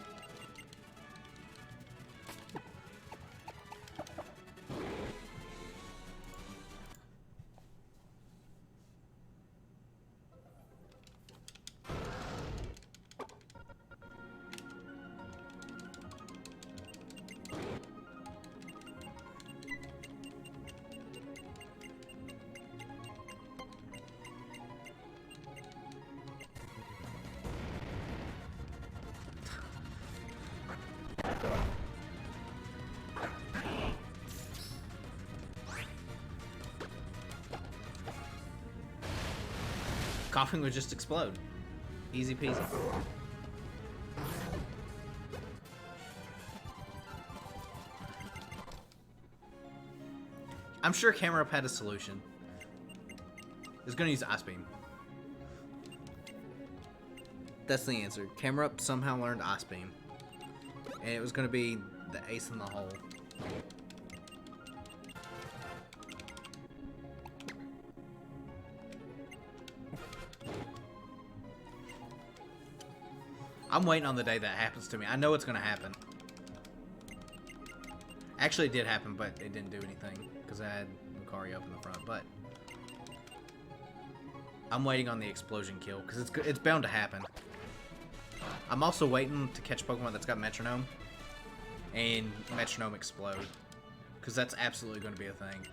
Coughing would just explode. Easy peasy. I'm sure Camera Up had a solution. It's gonna use Ice Beam. That's the answer. Camera Up somehow learned Ice Beam. And it was gonna be the ace in the hole. I'm waiting on the day that happens to me. I know it's going to happen. Actually, it did happen, but it didn't do anything because I had Lucario up in the front. But I'm waiting on the explosion kill because it's bound to happen. I'm also waiting to catch Pokemon that's got Metronome and Metronome explode because that's absolutely going to be a thing.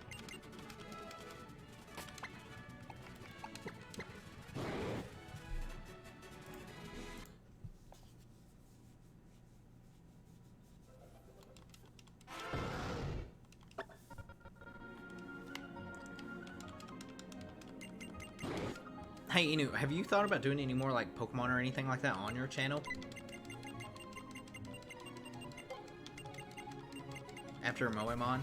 Hey, Inu, have you thought about doing any more, like, Pokemon or anything like that on your channel? After Moemon?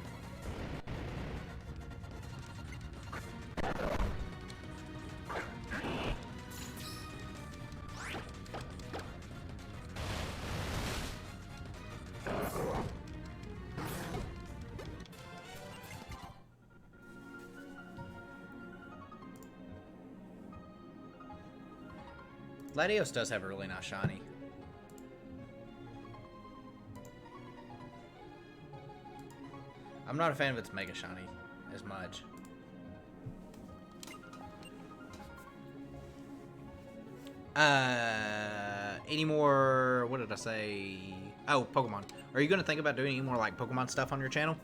Latios does have a really nice shiny. I'm not a fan of its Mega Shiny as much. any more, what did I say? Oh, Pokemon. Are you going to think about doing any more, like, Pokemon stuff on your channel?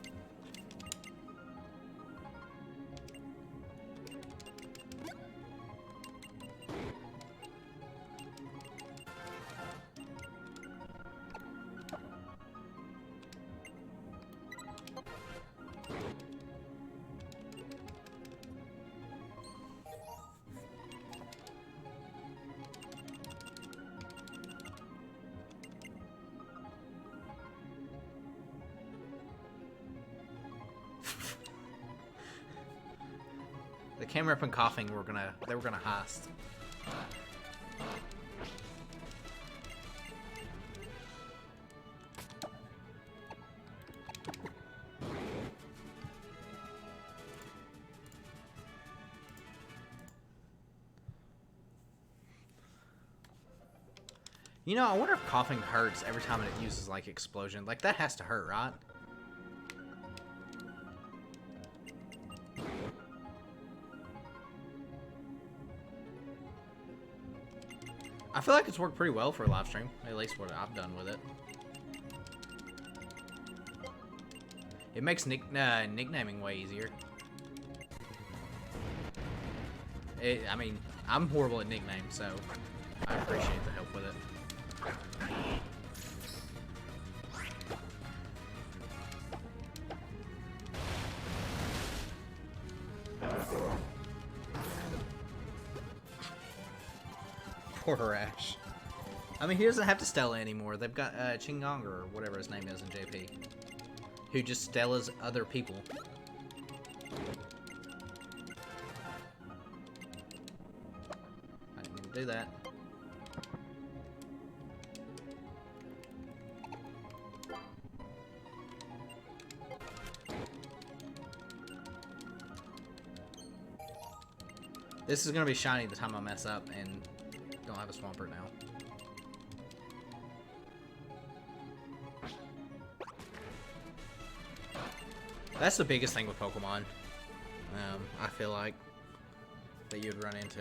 The camera up and coughing they were gonna heist. You know, I wonder if coughing hurts every time it uses, like, explosion. Like, that has to hurt, right? I feel like it's worked pretty well for a live stream. At least what I've done with it. It makes nicknaming way easier. I mean, I'm horrible at nicknames, so I appreciate the help with it. Poor Ash. I mean, he doesn't have to Stella anymore. They've got Chingong or whatever his name is in JP, who just Stellas other people. I didn't mean to do that. This is gonna be shiny the time I mess up and don't have a Swampert now. That's the biggest thing with Pokemon. I feel like that you'd run into.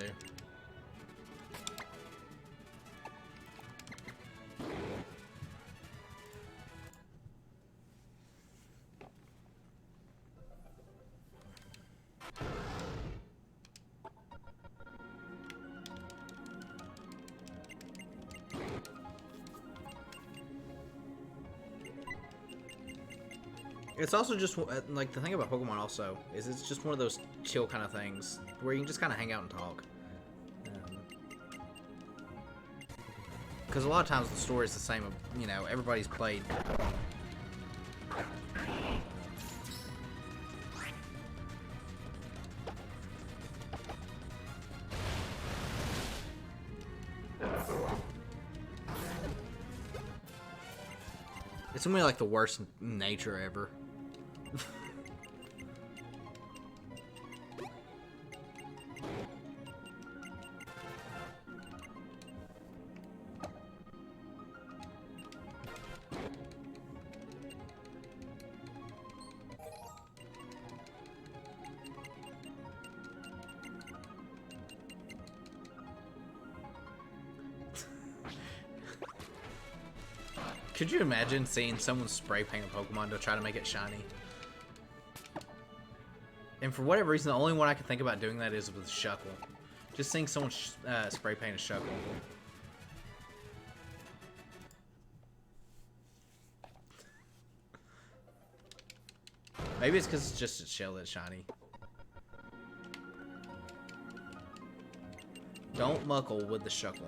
It's also just, like, the thing about Pokemon also is it's just one of those chill kind of things where you can just kind of hang out and talk. Because a lot of times the story is the same, you know, everybody's played. It's gonna be like the worst nature ever. Could you imagine seeing someone spray paint a Pokemon to try to make it shiny? And for whatever reason, the only one I can think about doing that is with Shuckle. Just seeing someone spray paint a Shuckle. Maybe it's because it's just a shell that's shiny. Don't muckle with the Shuckle.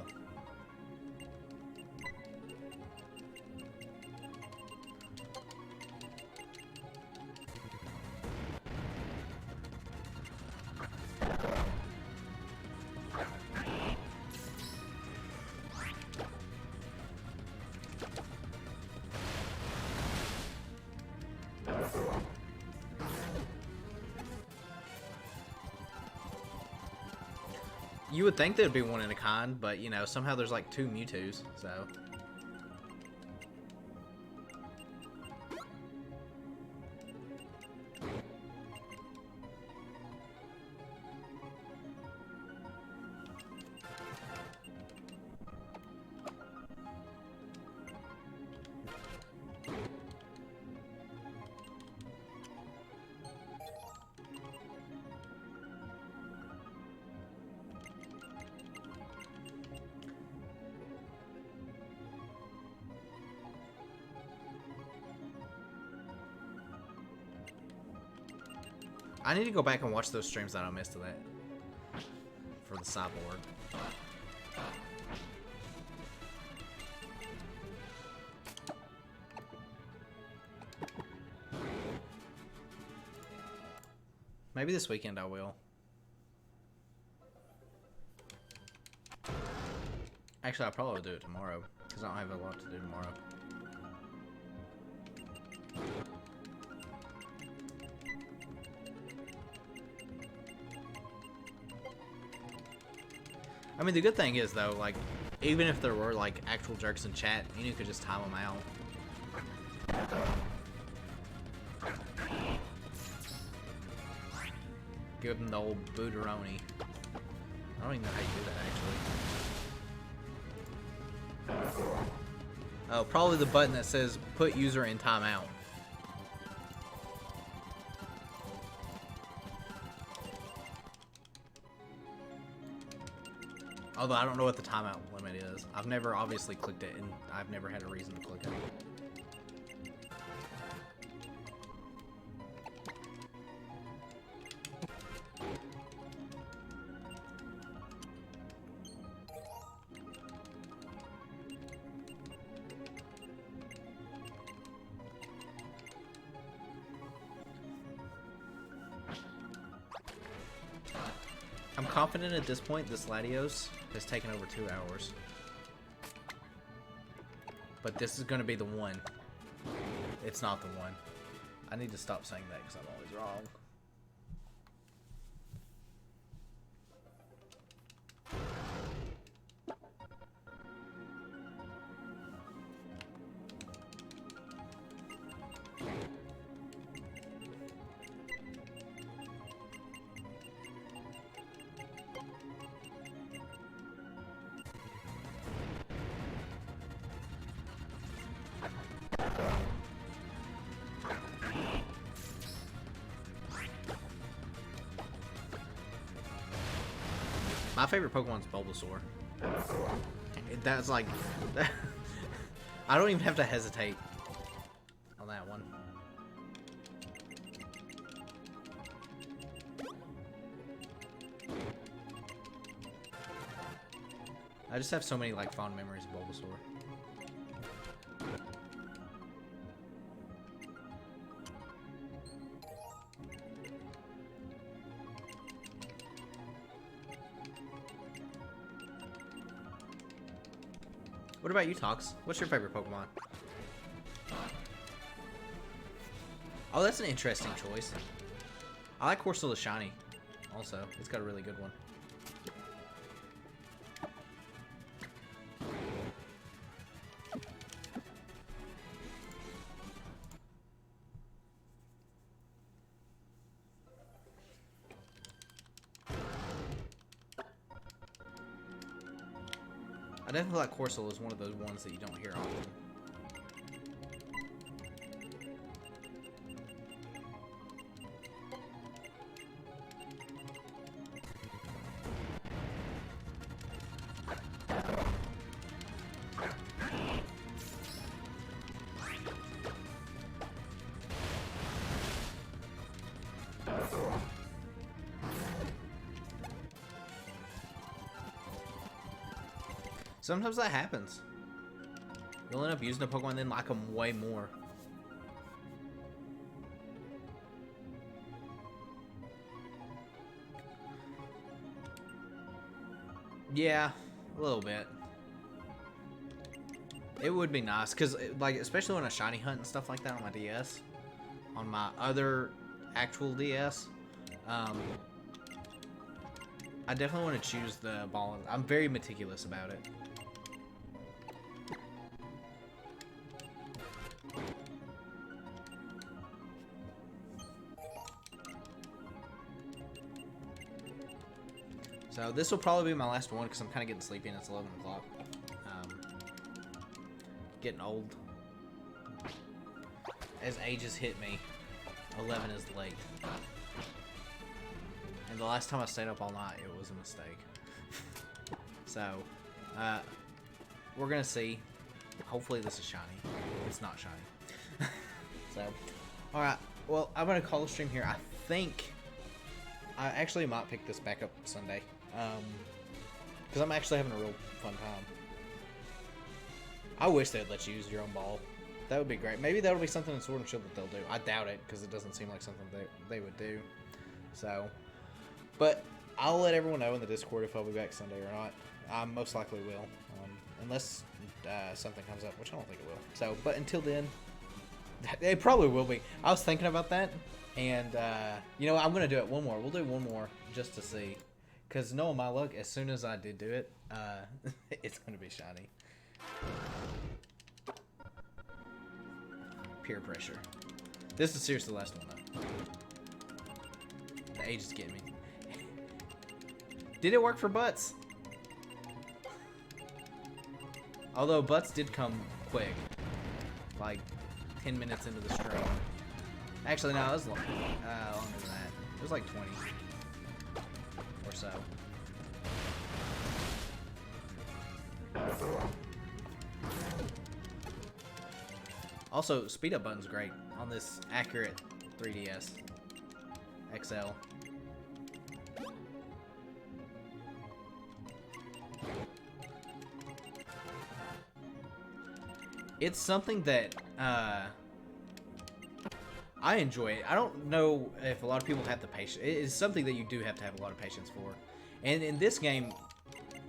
You would think there'd be one in a con, but, you know, somehow there's like 2 Mewtwo's, so... I need to go back and watch those streams that I missed of that. For the sideboard. Maybe this weekend I will. Actually, I'll probably do it tomorrow, because I don't have a lot to do tomorrow. I mean, the good thing is, though, like, even if there were, like, actual jerks in chat, you could just time them out. Give them the old booteroni. I don't even know how you do that, actually. Oh, probably the button that says, put user in timeout. Although I don't know what the timeout limit is. I've never obviously clicked it, and I've never had a reason to click it. I'm confident at this point this Latios has taken over 2 hours. But this is going to be the one. It's not the one. I need to stop saying that because I'm always wrong. My favorite Pokemon's Bulbasaur. That's like... I don't even have to hesitate on that one. I just have so many like fond memories of Bulbasaur. What about you, Tox? What's your favorite Pokemon? Oh, that's an interesting choice. I like Corsola the Shiny, also. It's got a really good one. I definitely like Corsola is one of those ones that you don't hear often. Sometimes that happens. You'll end up using a Pokemon and then like them way more. Yeah, a little bit. It would be nice, because like, especially when I shiny hunt and stuff like that on my DS, on my other actual DS, I definitely want to choose the ball. I'm very meticulous about it. So this will probably be my last one because I'm kind of getting sleepy and it's 11 o'clock. Getting old. As ages hit me, 11 is late. And the last time I stayed up all night, it was a mistake. So, we're gonna see. Hopefully this is shiny. It's not shiny. So, alright. Well, I'm gonna call the stream here. I think I actually might pick this back up Sunday. Because I'm actually having a real fun time. I wish they'd let you use your own ball. That would be great. Maybe that'll be something in Sword and Shield that they'll do. I doubt it, because it doesn't seem like something they would do. So, but I'll let everyone know in the Discord if I'll be back Sunday or not. I most likely will. Unless something comes up, which I don't think it will. So, but until then, it probably will be. I was thinking about that, and you know, I'm gonna do it one more. We'll do one more just to see, because knowing my luck, as soon as I did do it, it's gonna be shiny. Peer pressure. This is seriously the last one though. The age is getting me. Did it work for Butts? Although Butts did come quick, like 10 minutes into the stream. Actually, no, it was longer than that. It was like 20 or so. Also, speed up button's great on this accurate 3DS XL. It's something that I enjoy it. I don't know if a lot of people have the patience. It is something that you do have to have a lot of patience for. And in this game,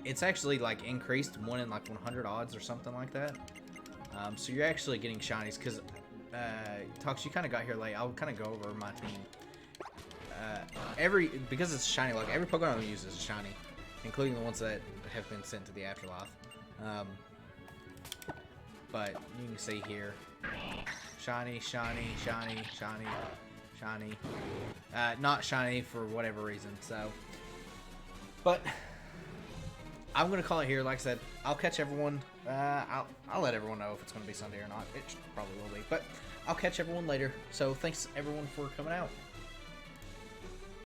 it's actually like increased 1 in like 100 odds or something like that. So you're actually getting shinies because Tox, you kind of got here late. I'll kind of go over my team. Because it's Shinylocke, every Pokemon we use is a shiny, including the ones that have been sent to the afterlife. But you can see here, shiny, shiny, shiny, shiny, shiny. Not shiny for whatever reason. So, but I'm gonna call it here. Like I said, I'll catch everyone. I'll let everyone know if it's gonna be Sunday or not. It probably will be, but I'll catch everyone later. So thanks everyone for coming out.